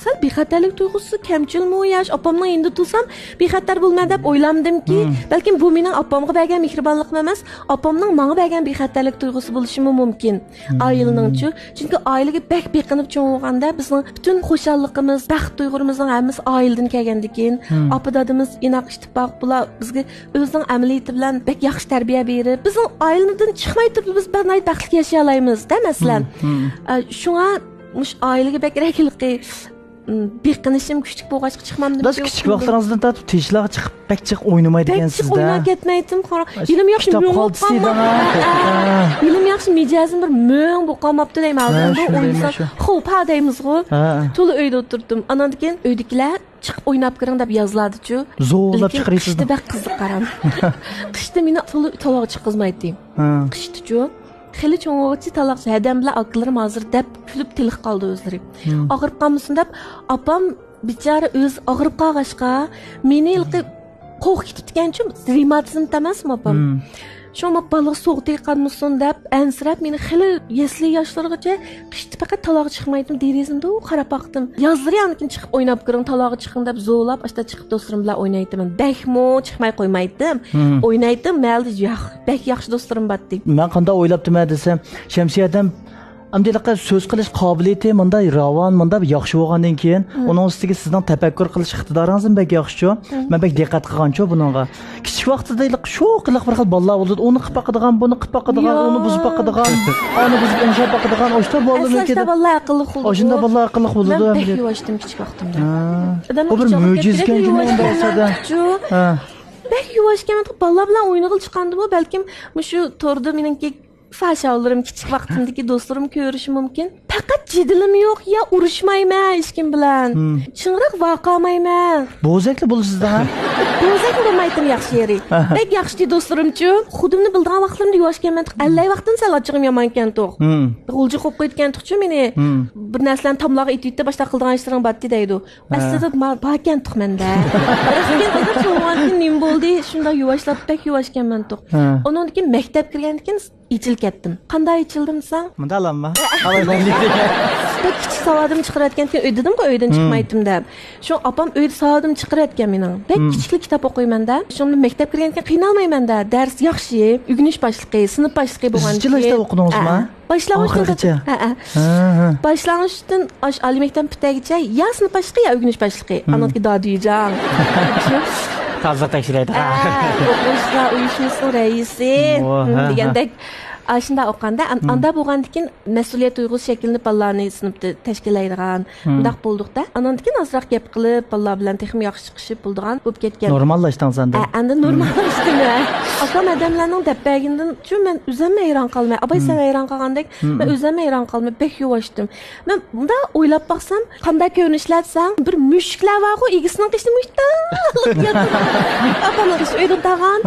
sal bexatarlik tuyg'usi kamchilmi yosh opamning endi tursam bexatar bo'lma deb o'ylamdimki, balkim bu mening opamga bergan mehribonlik emas, opamning menga bergan bexatarlik tuyg'usi bo'lishi mumkin. Oilaning-chu, chunki oilaga bak beqinib cho'ng'anda bizning butun xushalligimiz, baxt tuyg'umizning hammasi oiladan kelgandikin, opa dadamiz inoq ittifoq bular bizga o'zining amaliyati bilan bak yaxshi tarbiya berib, bizning oiladan chiqmay turib biz banay baxtli yashay olamiz-da masalan. Shunga mush oilaga bakrakilqi beqinishim kuchli bo'lg'achqa chiqmamdim. Biz kichik vaqtlaringizdan tatib teshlar chiqib bak chiq o'ynamaydigansizda. O'ynab ketmaydim. Bilim yaxshi kitob qoldisida. Bilim yaxshi mijozim bir mo'ng bo'lib qolmabdi deyman. Hozir o'ylasam, xo'p, ha deymiz-ku. To'la uyda o'tirdim. Andan keyin uydagilar chiqib o'ynab ko'ring deb yoziladi-chu. Zo'rlab chiqarasiz. Qishda bak qiziqaram. Qishda meni to'la taloq chiqizmaydi. Qishda-chu. Xili cho'ng'ochi taloq hadam bilan aklarim hozir deb kulib tiliq qoldi o'zlari. Og'rib qolmasin deb opam bichora o'z og'rib qolg'ashqa meni ilqib qo'q ketibgan-chu, revmatizm emasmi opam. Shoma baliq so'q teqanmisin deb ansirab meni xili yesli yoshlargacha qishda faqat taloq chiqmaydim derizimda qarab baqdim. Yozlari anikin chiqib o'ynab ko'ring, taloq chiqing deb zo'lab asta chiqib do'stlarim bilan o'ynaydim. Bakmo chiqmay qo'ymaydim. O'ynaydim, mayli yo'q. Bak yaxshi do'stlarim batdi. Men qanday o'ylabdim desam, Shamsiyadan amdiliqqa so'z qilish qobiliyati bunday ravon, bunday yaxshi bo'lgandan keyin, uning ustiga sizning tafakkur qilish iqtidoringiz bek yaxshi-chu. Men bek diqqat qilganchu buningga. Kichik vaqtida shu qiliq bir xil bolalar bo'ldi. Uni qilib baqadigan, buni qilib baqadigan, uni buzib baqadigan, uni buzib inshab baqadigan, o'shta bo'ldi lekin. Aslida bolalar aqlli bo'ldi. O'shunda bolalar aqlli bo'ldi. Men bek yuvashdim kichik vaqtimda. Bu bir mo'jizaga bo'lsa-da. Bek yuvashgan bolalar bilan o'ynag'il chiqandi-bu, balkim shu to'rda meningki Faşavlarım kichik vaqtimdagi do'stlarim ko'rishi mumkin. faqat jidilim yo'q, ya urushmayman hech kim bilan. Ching'iroq vaqamayman. Bo'zakli bo'lsizda ha? Bo'zakli bo'lmaydim yaxshi yeri. Bek yaxshi do'stlarim-chu, xudimni bildigan vaqtlarimda yuvashganman. Allay vaqtdan sal ochig'im yomon ekan to'q. G'ulji qo'yib qo'ygan-chu meni. Bir narsalarni tomlog'i itib boshqa qildigan ishlaring batdi deydi. Aslida bakan to'q menda. Rasmiy qilib nim bo'ldi, shunda yuvashlab bek yuvashganman to'q. Undan keyin maktab kirgandan keyin ichil ketdim. Qanday ichildim desang? Mundalanma. Qalay bo'ldi? Bek kichik savodim chiqarayotgan keyin uy dedim-ku, uydan chiqmaydim deb. Shu opam uyda savodim chiqarayotgan mening. Bek kichiklik kitob o'qiyman-da. Shunda maktab kirgandan keyin qiynalmayman-da. Dars yaxshi, o'rganish boshliqi, sinf boshliqi bo'lgan. Sizchilarda o'qidingizmi? Boshlang'ich. Boshlang'ishdan oliy maktab bitagicha ya sinf boshliqi, ya o'rganish boshliqi. Anotki dodiyjan. Tazza tekshiraydi. O'qishga uyushmasi raisi degandek shunda o'qanda anda bo'lgandan keyin mas'uliyat tuyg'usi shakllanib bolalarni sinfda tashkillaydigan undaq bo'ldik-da. Andan keyin ozroq gap qilib bolalar bilan texnik yaxshi chiqishib bo'ldigan bo'lib ketgan. Normallashding senda. Endi normallashdim. Akam odamlarning dabbagidan chu men o'zim hayron qolmay, abay sen hayron qolgandek, men o'zim hayron qolmay bek yuvashdim. Men bunda o'ylab baqsam, qanday ko'rinishlarsan, bir mushuklar bor-ku, egisining qishni mushuklar. Apamning qish uyda tag'an,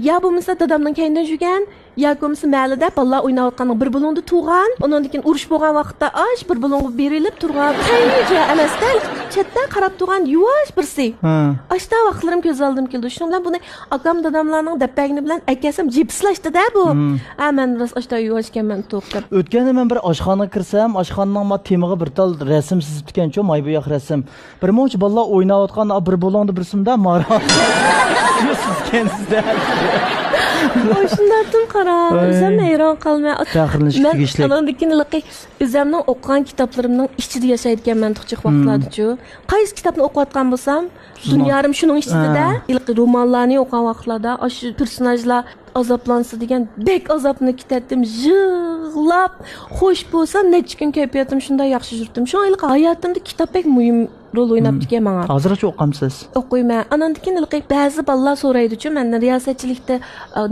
ya bo'lmasa dadamning kaynidan yurgan, ya bo'lmasa ma'lida bolalar o'ynayotgan bir bo'londa tug'an, undan keyin urush bo'lgan vaqtda bir bo'longa berilib turgan, qayniga emasda, chetdan qarab turgan yuvosh birsi. Ashta vaqtlarim ko'z oldim keldi. Shuning bilan buni akam dadamlarning dabbagini bilan akasam jipslashdi-da bu. Men rost ashta yuvashganman to'xtab. O'tganda men bir oshxonaga kirsam, oshxonaning temiga bir tal rasm chizib ekan-ku, maybo'yoq rasm. Bir muncha bolalar o'ynayotgan bir bo'londa birsimda maro. Sizda. Shundan qara, o'zim hayron qolmay. Faxrlanish tegishli. Men anandikini o'zimning o'qigan kitoblarimning ichida yashayotganman tuxchiq vaqtlarda-chu. Qaysi kitobni o'qiyotgan bo'lsam, dunyorim shuning ichida, ilk romanlarni o'qigan vaqtlarda shu personajlar azoblansa degan bek azobni kitatdim, yig'lab, xo'sh bo'lsa necha kun kayfiyatim shunday yaxshi yurdim. Shu ilk hayotimda kitob bek muhim rol o'ynab turgan menga. Hozircha o'qamsiz? O'qiyman. Andan keyin ba'zi bolalar so'raydi-chu, mendan riyosatchilikda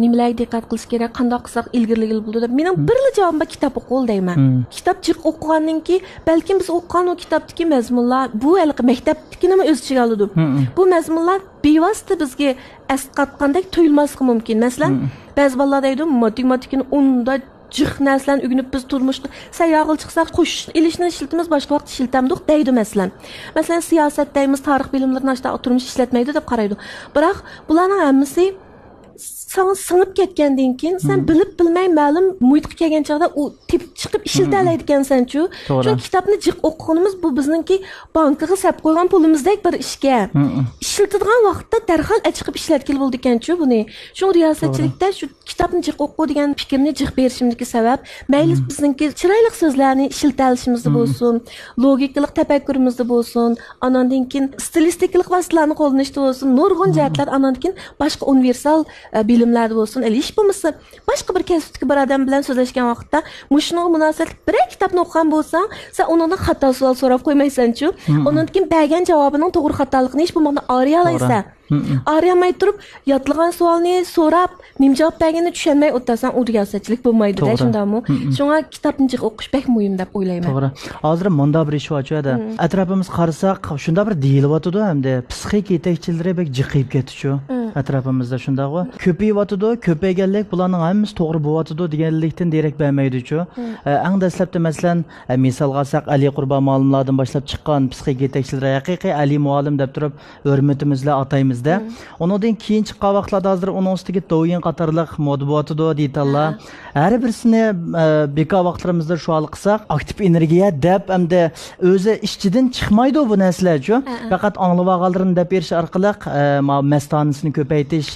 nimalarga diqqat qilish kerak, qanday qilsak ilgirligil bo'ldi deb. Mening birla javobim kitob o'qil deyman. Kitob jiq o'qigandan keyin, balkim biz o'qigan o kitobdagi mazmunlar bu maktabdagini o'z ichiga oladi. Bu mazmunlar bevosita bizga asqatgandek tuyulmasligi mumkin. Masalan, ba'zi bolalar deydi, matematikani unda jiq narsalarni o'rganib biz turmushda sayyohga chiqsak qo'sh ilishni ishlatamiz, boshqa vaqt ishlatamiz deydi masalan. Masalan, siyosatdaymiz, tarix bilimlarini ashta turmush ishlatmaydi deb qaraydi. Biroq bularning hammasi sana sınıp ketgandan keyin sen bilib bilmay ma'lum muhitga kelgan chog'da u tip chiqib ishiltalaydigansan-chu. Shu kitobni jiq o'qiganimiz bu bizningki bankaga sap qo'ygan pulimizdek bir ishga. Ishiltadigan vaqtda darhol chiqib ishlatkil bo'ldi ekan-chu buni. Shu riyosatchilikda shu kitobni jiq o'qi degan fikrni jiq berishimdagi sabab mayli bizningki chiroyli so'zlarni ishiltalishimizda bo'lsin, logikalik tafakkurimizda bo'lsin, andan keyin stilistikalik vositalarni qo'llanishda bo'lsin, nurg'un jihatlar andan keyin boshqa universal bilimlarda bo'lsin, ish bo'lmasa boshqa bir kasbdagi bir odam bilan so'zlashgan vaqtda mushunga munosabat bir kitobni o'qigan bo'lsang, sen undan xato savol so'rab qo'ymaysan-chu. Undan keyin bergan javobining to'g'ri xatoligini hech bo'lmaganda ariya olaysan. Arayamay turib, yotlagan savolni so'rab, nim javob berganini tushunmay o'tasan, u riyosatchilik bo'lmaydi-da, shundami? Shunga kitobni jiq o'qish bek muhim deb o'ylayman. To'g'ri. Hozir munda bir ish ochadi. Atrofimiz qarasak, shunda bir deyilyotdi hamda psixik yetakchilari bek jiqib ketdi-chu. Atrofimizda shundaqmi? Ko'payyotdi, ko'payganlik bularning hammasi to'g'ri bo'yotdi deganlikdan derak bermaydi-chu. Eng dastlabda masalan, misolga olsak, Ali Qurbon muallimlardan boshlab chiqqan psixik yetakchilar haqiqiy Ali muallim deb turib hurmatimizla ataymiz. Ondan keyin chiqqan vaqtlarda hozir uning ustiga do'yin qatorliq modbiyotdi deydilar. Har birisini beka vaqtlarimizda shu hal qilsak, aktiv energiya deb hamda o'zi ishchidan chiqmaydi bu narsalar-chu. Faqat anglab olganlarini deb berish orqali mastonisini ko'paytirish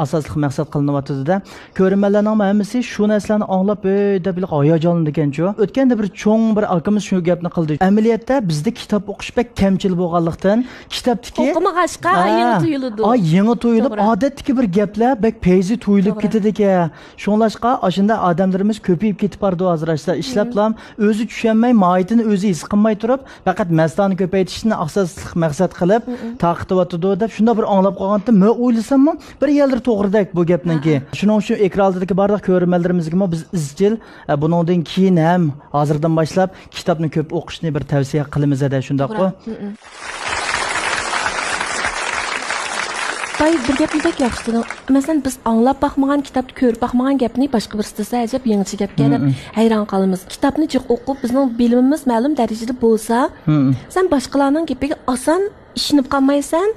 asosli maqsad qilinyapti-da. Ko'rmanlarning hammasi shu narsalarni anglab deb hayajonlanadi ekan-chu. O'tganda bir cho'ng bir akamiz shu gapni qildi. Amaliyotda bizda kitob o'qish bek kamchil bo'lganlikdan kitobdagi o'qimag'achqa yangi tuyulib, odatdagi bir gaplar bek peyzi tuyulib ketadi ekan. Shunlashqa ashunda odamlarimiz ko'payib ketib bordi hozircha. Ishlablam o'zi tushunmay, mohiyatini o'zi his qilmay turib, faqat mastoni ko'paytirishni asosli maqsad qilib taqityapti deb shunda bir anglab qolganda, men o'ylasammi, bir yildir to'g'ridak bu gapninki. Shuning uchun ekrandagi barliq ko'rmanlarimizga biz izchil buningdan keyin ham hozirdan boshlab kitobni ko'p o'qishni bir tavsiya qilamiz-da, shundaqmi? Bay bir gapidek yaxshi. Masalan, biz anglab baxmagan kitobni ko'rib baxmagan gapni boshqa birisi desa, ajab yangicha gapga deb hayron qolamiz. Kitobni jiq o'qib, bizning bilimimiz ma'lum darajada bo'lsa, sen boshqalarning gapiga oson ishinib qolmaysan,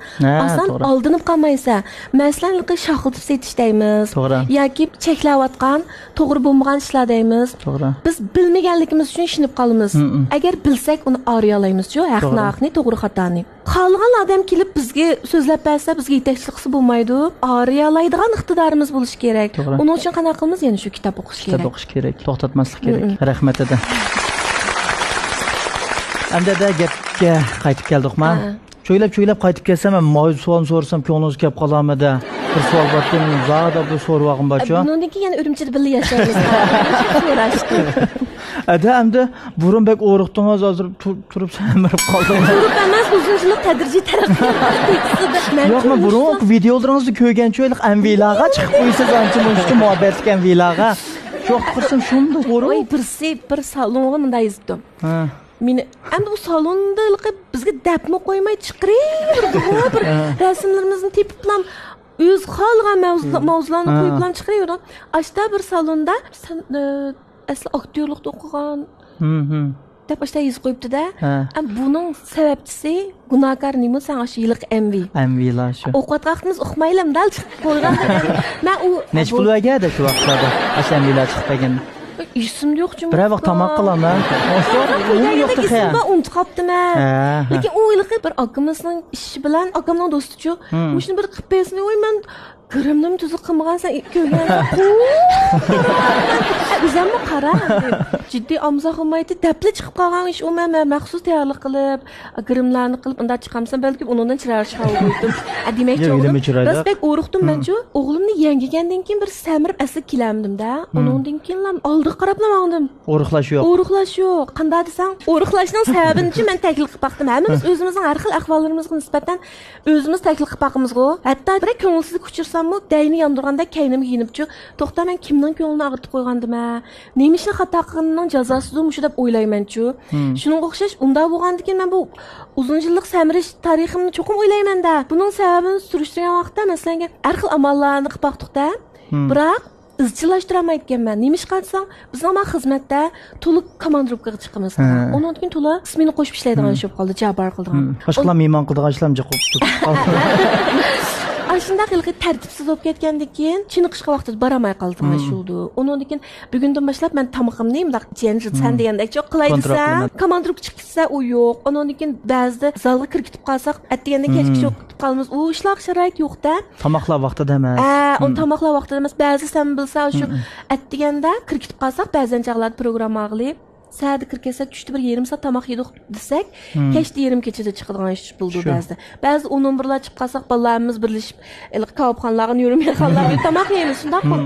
oson aldinib qolmaysan. Masalan, shoxiltib setish deymiz yoki cheklayotgan, to'g'ri bo'lmagan ishlar deymiz. Biz bilmaganligimiz uchun ishinib qolamiz. Agar bilsak, uni oriy olamiz-ku, haqni, to'g'ri xatoni. Qolgan odam kelib bizga so'zlab bersa, bizga yetakchilik qilsa bo'lmaydi. Oriy oladigan iqtidorimiz bo'lishi kerak. Uning uchun qanaqa qilamiz? Yana shu kitob o'qish kerak. Kitob o'qish kerak, to'xtatmaslik kerak. Rahmat edi. Endi gapga qaytib keldik-mi? Cho'ylab qaytib kelsam, men mavzu savol so'rasam, ko'nglingiz kelib qolamidi? Bir savol borki, zada bu so'rag'im borchi. Bundan keyin yana Urumchida birga yashaymiz. So'rashdi. Endi burun bek o'riqdingiz, hozir turib samirib qoldingiz. Turib emas, uzun yillik tadrijiy taraqqiyot. Yo'q, men burun videolaringizni ko'rgancha anvilaga chiqib qo'ysiz, ancha muncha muhabbatli anvilaga. Yo'q, qirsam shunda. Voy, bir salonga bunday yozdim. Meni endi bu salonda bizga dapni qo'ymay chiqirib bir rasmlarimizni tepiblam o'z qolgan mavzularni qo'yiblam chiqiraverdim. Ashta bir salonda asli aktyorlikda o'qigan deb ashta yozib qo'yibdi-da. Buning sababchisi gunohkor nima san shu yillik MVlar shu. O'qiyotganimiz uqmaylam dal chiqib qo'yganda men u nech pul berganda shu vaqtlarda MVlar chiqmagan. Esimda yo'q chunki. Bir vaqt tomoq qilaman. U yo'qdi ha. Men unutib qolibdim. Lekin u yilqi bir akamizning ishi bilan akamning do'stichu, shuni bir qilib bersam, "Voy, men grimnim tuzuq qilmagansan, ko'rgansan." O'zimni qara. Jiddiy amzo qilmaydi, dapli chiqib qolgan ish, u men maxsus tayyorlik qilib, grimlarni qilib unda chiqamsan, balki undan chirar chiqib qo'ydim. Demakchi, biz bek o'riqdim men-chu. O'g'limni yangigandan keyin bir samirib asli kelamdim-da. Undan keyin oldi qarablamandim. O'riqlash yo'q. O'riqlash yo'q. Qanday desam, o'riqlashning sababini men taklif qilib baqdim. Hammamiz o'zimizning har xil ahvollarimizga nisbatan o'zimiz taklif qilib baqimiz-ku. Hatto bir ko'ngilsizlik uchirsam-mu, dayni yondirganda kaynimga yinibchi, to'xta men kimning ko'nglini ag'ritib qo'ygandim-a? Nima ishni xato qilganning jazosidir shu deb o'ylayman-chu. Shuningga o'xshash, unda bo'lgandan keyin men bu uzun yillik samirish tariximni cho'qim o'ylayman-da. Buning sababini surishtirgan vaqtda masalan har xil amallarni qilib baqdiqda, biroq izchillashtirolmayotganman. Nima ish qilsam, bizning xizmatda to'liq komandirovkaga chiqamiz. Undan keyin to'liq ismini qo'shib ishlaydigan ish bo'lib qoldi, jabar qildigan. Boshqalar mehmon qildigan ishlarni qo'yib shunday qilib tartibsiz bo'lib ketgandan keyin chiniqishga vaqtida baramay qoldim shuldi. Undan keyin bugundan boshlab men tamoqimni bundoq sen degandek cho'q qilay desam, komandirovka chiqib ketsa u yo'q. Undan keyin ba'zida zalga kirib qolsak, atdeganda kechki cho'q qolamiz. U ishlar sharoit yo'q-da. Tamoqlar vaqtida emas. U tamoqlar vaqtida emas. Ba'zi sen bilsa shu atdeganda kirib qolsak, ba'zan chaqlarda programma qilib saat kirib tushdi bir yarim soat tomoq yedik desak, kechda yarim kechada chiqadigan ish bo'ldi ba'zida. Ba'zi 11 chiqib qolsak, bolalarimiz birlashib, kavobxonlarga yurmayxonlarga tomoq yeymiz, shundaqmi?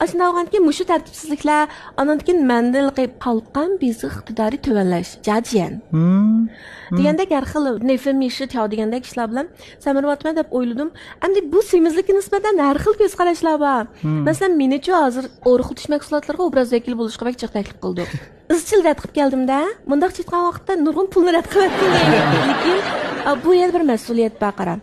Shunday bo'lganki, mushu tartibsizliklar, andan keyin menda xalqam bizi iqtidoriy tuvanlash, jajiyan. Degandek har xil nefim ishi degandek ishlar bilan samirvatman deb o'yladim. Endi bu semizlikka nisbatan har xil ko'z qarashlar bor. Masalan, meni-chu hozir o'riqlatish mahsulotlariga obraz vakili bo'lishga vaqt taklif qildim. Izchil rad qilib keldim-da. Bundaq chitgan vaqtda nurg'un pulni rad qilib lekin bu yer bir mas'uliyat baqara.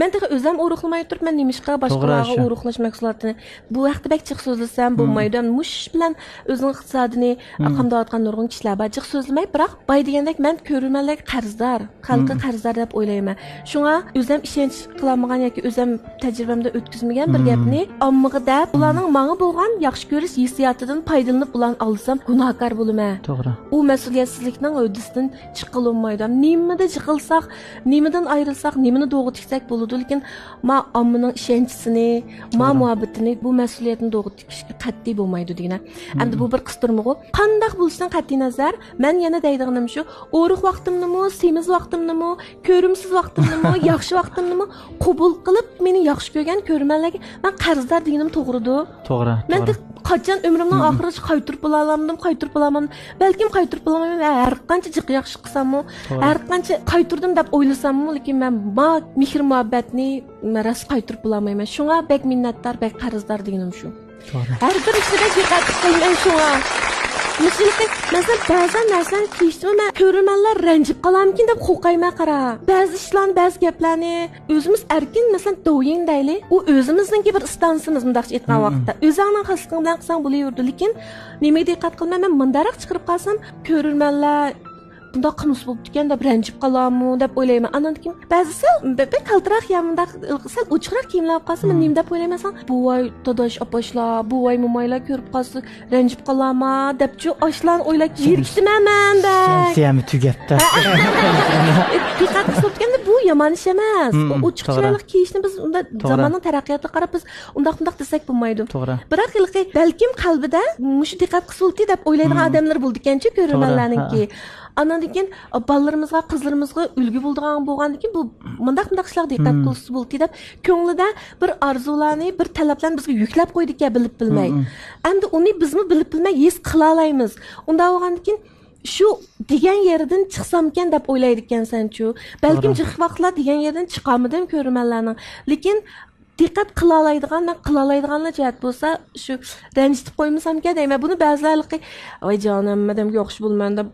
Men o'zim o'riqlamay turib, men nimishqa boshqalarga o'riqlash mahsulotini bu vaqtda bakchiq so'zlasam bo'lmaydi. Mush bilan o'zining iqtisodini qamdayotgan nurg'un kishilar bachiq so'zlamay, biroq boy degandek men ko'rmanlik qarzdor, xalqqa qarzdor deb o'ylayman. Shunga o'zim ishonch qilamagan yoki o'zim tajribamda o'tkazmagan bir gapni ommaga deb, ularning menga bo'lgan yaxshi ko'rish hissiyotidan foydalanib ularni olsam gunohkor bo'laman. To'g'ri. U mas'uliyatsizlikning o'disidan chiqilmaydi. Nimada chiqilsak, nimadan ayrilsak, nimani to'g'ri tiksak bo'ladi, lekin men ommaning ishonchisini, men muhabbatini, bu mas'uliyatni to'g'ri tikishga qat'iy bo'lmaydi degan. Endi bu bir qistirmog'i. Qanday bo'lishidan qat'iy nazar, men yana deydiganim shu, o'riq vaqtimnimi, semiz vaqtimnimi, ko'rimsiz vaqtimnimi, yaxshi vaqtimnimi qabul qilib, meni yaxshi ko'rgan ko'rmanlarga men qarzdor deganim to'g'ridir. To'g'ri. Men qachon umrimning oxirigacha qaytirib bo'lamandim. Balkim qaytirib bo'lamayman. Har qancha jiq yaxshi qilsam-mu, har qancha qaytirdim deb o'ylasam-mu, lekin men mehr muhabbatni ras qaytirib bo'lamayman. Shunga bek minnatdor, bek qarzdor deganim shu. Har bir ishga diqqat qilmayman shunga. Mesela ba'zan narsani kiyishdim, men ko'rmanlar ranjib qolamkin deb qo'rqayman qara. Ba'zi ishlarni, ba'zi gaplarni o'zimiz erkin, masalan, do'yin deyli. U o'zimizningki bir istansimiz mundaqcha aytgan vaqtda. O'zingning xisliging bilan qilsang bo'laverdi, lekin nimaga diqqat qilmayman, mundaroq chiqarib qolsam, ko'rmanlar bunda qilmish bo'libdi ekan deb ranjib qolammi deb o'ylayman. Andan keyin ba'zisi bir qaltiroq yamda sal ochiqroq kiyimlar qolsa, men nima deb o'ylayman, buvoy dodosh oposhlar, buvoy mo'maylar ko'rib qolsa ranjib qolama debchi oshlan o'ylab yirikdiman da. Siyami tugatdi. Diqqat qilib bu yomon ish emas. Ochiq chiroyli kiyishni biz unda zamonning taraqqiyotiga qarab biz undaq desak bo'lmaydi. Biroq balkim qalbida mush diqqat qilsulti deb o'ylaydigan odamlar bo'ldi ekan-chi ko'rmanlarningki. Andan keyin balalarimizga, qizlarimizga ulgu bo'lgandan keyin bu mundaq ishlarga diqqat qilsa bo'ldi deb ko'nglida bir orzularni, bir talablarni bizga yuklab qo'ydik ya bilib bilmay. Endi uni bizmi bilib bilmay his qila olamiz. Unda bo'lgandan keyin shu degan yerdan chiqsamkan deb o'ylaydi ekansan-chu. Balkim jiq vaqtlar degan yerdan chiqamidim ko'rmanlarning. Lekin diqqat qila oladiganlar jihat bo'lsa, shu ranjitib qo'ymasamka deyman. Buni ba'zilarga voy jonim, madamga o'xsh bo'lmanda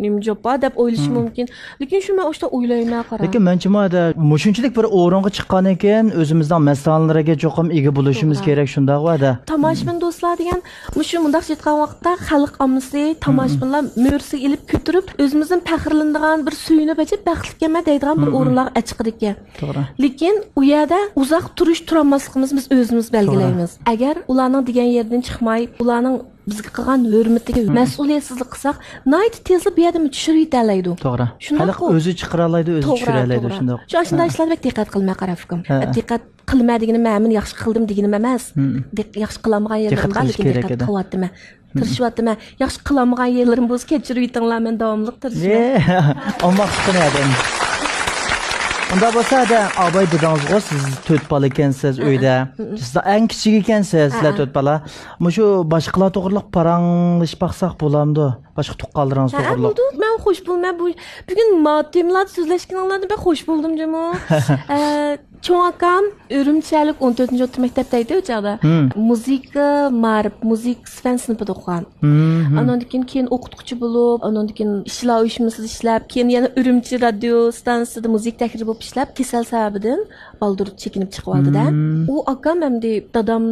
nimjopa deb o'ylashi mumkin. Lekin shuni o'shda o'ylayman qara. Lekin menchimada mushunchalik bir o'ringa chiqqan ekan, o'zimizning masallarga cho'qim ega bo'lishimiz kerak shunday va'da. Tomoshabin do'stlar degan mushu mundaq aytgan vaqtda xalq ommasi tomoshabinlar mo'rsiga ilib ko'tirib, o'zimizning faxrlanadigan bir suyunib ajib baxtlikman deydigan bir o'rinlar achiqdi ekan. To'g'ri. Lekin u yerda uzoq turolmasligimiz biz o'zimiz belgilaymiz. Agar ularning degan yerdan chiqmay, ularning bizga qilgan hurmatiga mas'uliyatsizlik qilsak, night tezli bu yerda tushirib yetalaydi. To'g'ri. Xalq o'zi chiqara oladi, o'zi tushira oladi shunday. Shunday ishlarga diqqat qilmay qarafkim. Diqqat qilma deganim men yaxshi qildim deganim emas. Yaxshi qilamagan yerlarim bor, lekin diqqat qilyapman. Tirishyapman. Yaxshi qilamagan yerlarim bo'lsa kechirib yetinglar, men davomli tirishman. Olmoqchi edim. Unda bo'lsa-da, abay dedingizga siz 4 bola ekansiz uyda. Siz eng kichik ekansiz, sizlar 4 bola. Mushu boshqalar to'g'riliq paranglashib baqsaq bo'lamdi. Boshqa tuqqanlaringiz to'g'riliq. Men xush bo'lmay bugun matemlar so'zlashganlarni ben xush bo'ldim jamo. Cho'ng akam Urumchalik 14-o'rta maktabda edi o'chada. Muzika, muzik fan sinfida o'qigan. Andan keyin o'qituvchi bo'lib, andan keyin ishlar uyushmasida ishlab, keyin yana Urumchi radio stansiyasida muzik tahrir bo'lib ishlab, kasal sababidan baldur chekinib chiqib oldi-da. U akam hamda dadam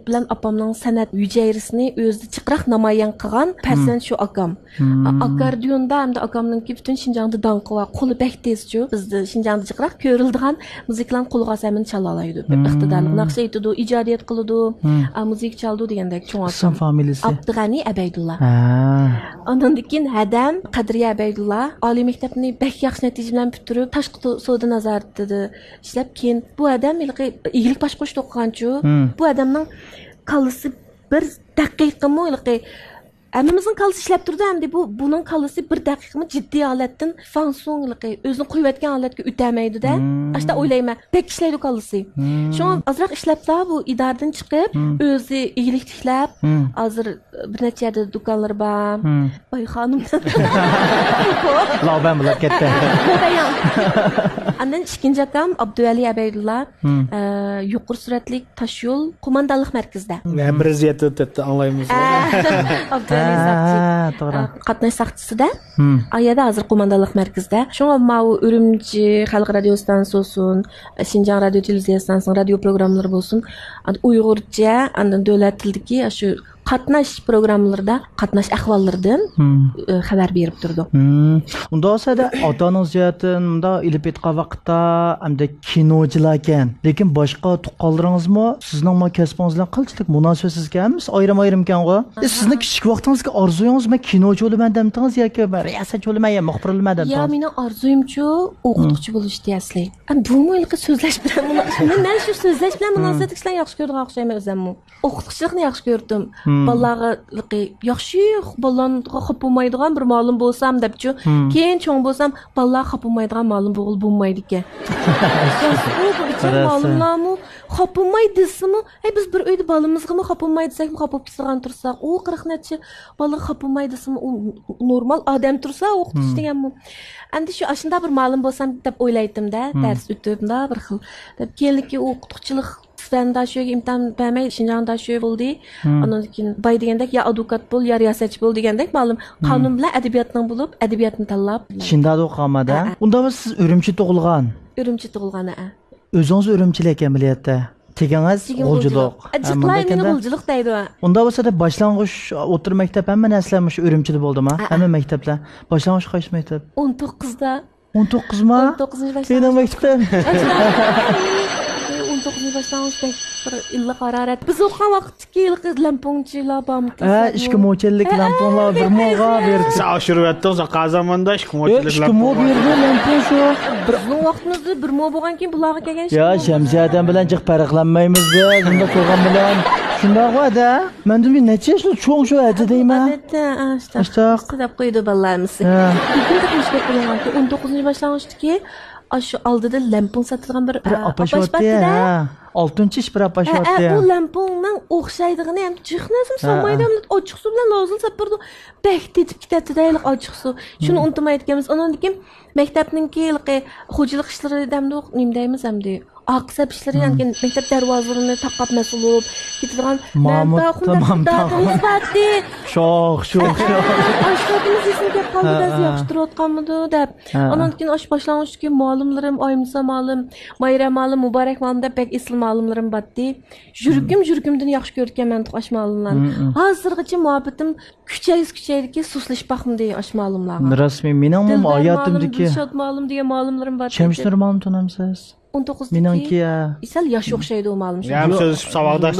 bilan opamning san'at hujayrisini o'zida chiqroq namoyon qilgan person shu akam. Akkordeonda hamda akamningki butun Shinjongda danqi va qo'li bak tezchu. Bizda Shinjongda chiqroq ko'rildigan muziklarni qo'lga olsamin chala oladi. Iqtidorli naqsh aytadi, ijodiyat qiladi, muzik chaldi degandek cho'ng akam. Familiyasi Abdug'ani Abaydulla. Ondan keyin Hadam Qadriya Abaydulla oliy maktabni bak yaxshi natija bilan bitirib, tashqi savdo nazoratida ishlab, keyin bu odam iyilik boshqarishda o'qiganchu. Bu odamning kallasi bir daqiqami hammamizning kallasi ishlab turdi, hamda buning kallasi bir daqiqami jiddiy holatdan fansongliqi o'zini qo'yayotgan holatga o'tamaydi-da. Ashta o'ylayman, bek ishlaydi kallasi. Shunga azroq ishlabda bu idoradan chiqib, o'zi iyilik tiklab, hozir bir necha yerda do'konlar bor. Voy xonim. Lavban bo'lib ketdi. Andan ikkinchi akam Abduvali Abaydulla yuqori suratli tashyo'l qo'mondonlik markazida. Bir ziyat o'tdi, anglaymiz. Qatnash saqchisida. Ayada hozir qo'mondonlik markazida. Shunga men Urumchi xalq radio stansiyasi, Shinjong radio televiziya stansiyasining radio programmalari bo'lsin, Uyg'urcha, andan davlat tilidagi shu qatnash programmalarida qatnash ahvollaridan xabar berib turdi. Unda olsa-da ota-onangiz jihatdan unda ilib etgan vaqtda hamda kinochilar ekan. Lekin boshqa tuqqanlaringizmi sizning kasbingiz bilan qanchalik munosabatsiz ekansiz? Ayrim ekan-ku. Sizning kichik vaqtingizga orzuyingiz men kinochi bo'laman demdingiz yoki riyosatchi bo'laman yo muxbir bo'laman demdingiz? Ya mening orzuyimchu o'qituvchi bo'lish deyasizlar. Bu mo'yilga so'zlash bilan men shu so'zlash bilan munosabat ishlarni yaxshi ko'rgan o'xshayman o'zimmi. O'qituvchilikni yaxshi ko'rdim. balaga yaxshi balonga xop bo'lmaydigan bir ma'lum bo'lsam debchi keyin cho'ng bo'lsam balaga xop bo'lmaydigan ma'lum bo'lmaydi ekan. Ma'lumlarmi xop bo'lmaydi desimi biz bir uyda balamizga xop bo'lmaydi desakmi xop bo'lib turgan tursak u 40 necha bala xop bo'lmaydi desimi u normal odam tursa o'qitish deganmi endi shu ashunda bir ma'lum bo'lsam deb o'ylaydim-da dars o'tibda bir xil deb keyingi o'qituvchilik Fanda shu imtihon bermay Shinjongda shu bo'ldi. Ondan keyin bay degandek ya advokat bo'l, ya riyosatchi bo'l degandek ma'lum qonun bilan adabiyotning bo'lib, adabiyotni tanlab. Shunda o'qamada. Unda siz Urumchi tug'ilgan. Urumchi tug'ilgan, O'zingiz Urumchilik amaliyotda. Tegangiz g'uljiloq. Jiqlay meni g'uljiloq deydi. Unda bo'lsa da boshlang'ich o'tir maktab hamma narsalar shu Urumchida bo'ldimi? Hamma maktablar. Boshlang'ich qaysi maktab? 19da. 19 ma? 19 Seni maktabda. 19 boshlang'ich bir illa hararat. Biz o'qigan vaqtdagi lampongchilar bormi? Ishki mo'chellik lamponglar bir mo'g'a berdi. Sen oshirib yotding, sen zamanda ishki mo'chellik Ishki mo'g'a berdi lampong shu. Bizning vaqtimizda bir mo' bo'lgan keyin bularga kelgan Ya Shamsiyadan bilan jiq farqlanmaymiz biz. Bunda to'g'an bilan shunday qo'yda. Menda bir necha yoshli cho'ng shu aji deyman. Ashta deb qo'ydi bolalarimiz. Ikkinchi bo'lgan 19 boshlangishdagi shu oldida lampong sotadigan bir apashotda 6-ish bir apashotda. U lampongning o'xshaydigini ham chiqnasim solmaydi, ochiq suv bilan lozim sapirdi. Bek tetib ketadi deylik ochiq suv. Shuni unutmayotganmiz. Ondan keyin maktabninki xo'jalik ishlari demdi, nima deymiz hamdi. Aqsab ishlari yani maktab darvozalarini taqab mas'ul bo'lib ketadigan nisbati sho'x oshxonamiz esimga qoldi yaxshi turayotganmidi deb ondan keyin osh boshlang'ich ma'lumlarim oyimsa ma'lum mayra ma'lum muborak ma'lum deb bek ism ma'lumlarim batdi yurgimdan yaxshi ko'rganman osh ma'lumlarni hozirgacha muhabbatim kuchaydiki suslashmoqmidi osh ma'lumlarga rasmiy mening hayotimdagi ma'lum degan ma'lumlarim bor Shamshnur ma'lum tanamsiz 19 meningki isal yosh o'xshaydi u ma'lum ham so'zlashib savoldash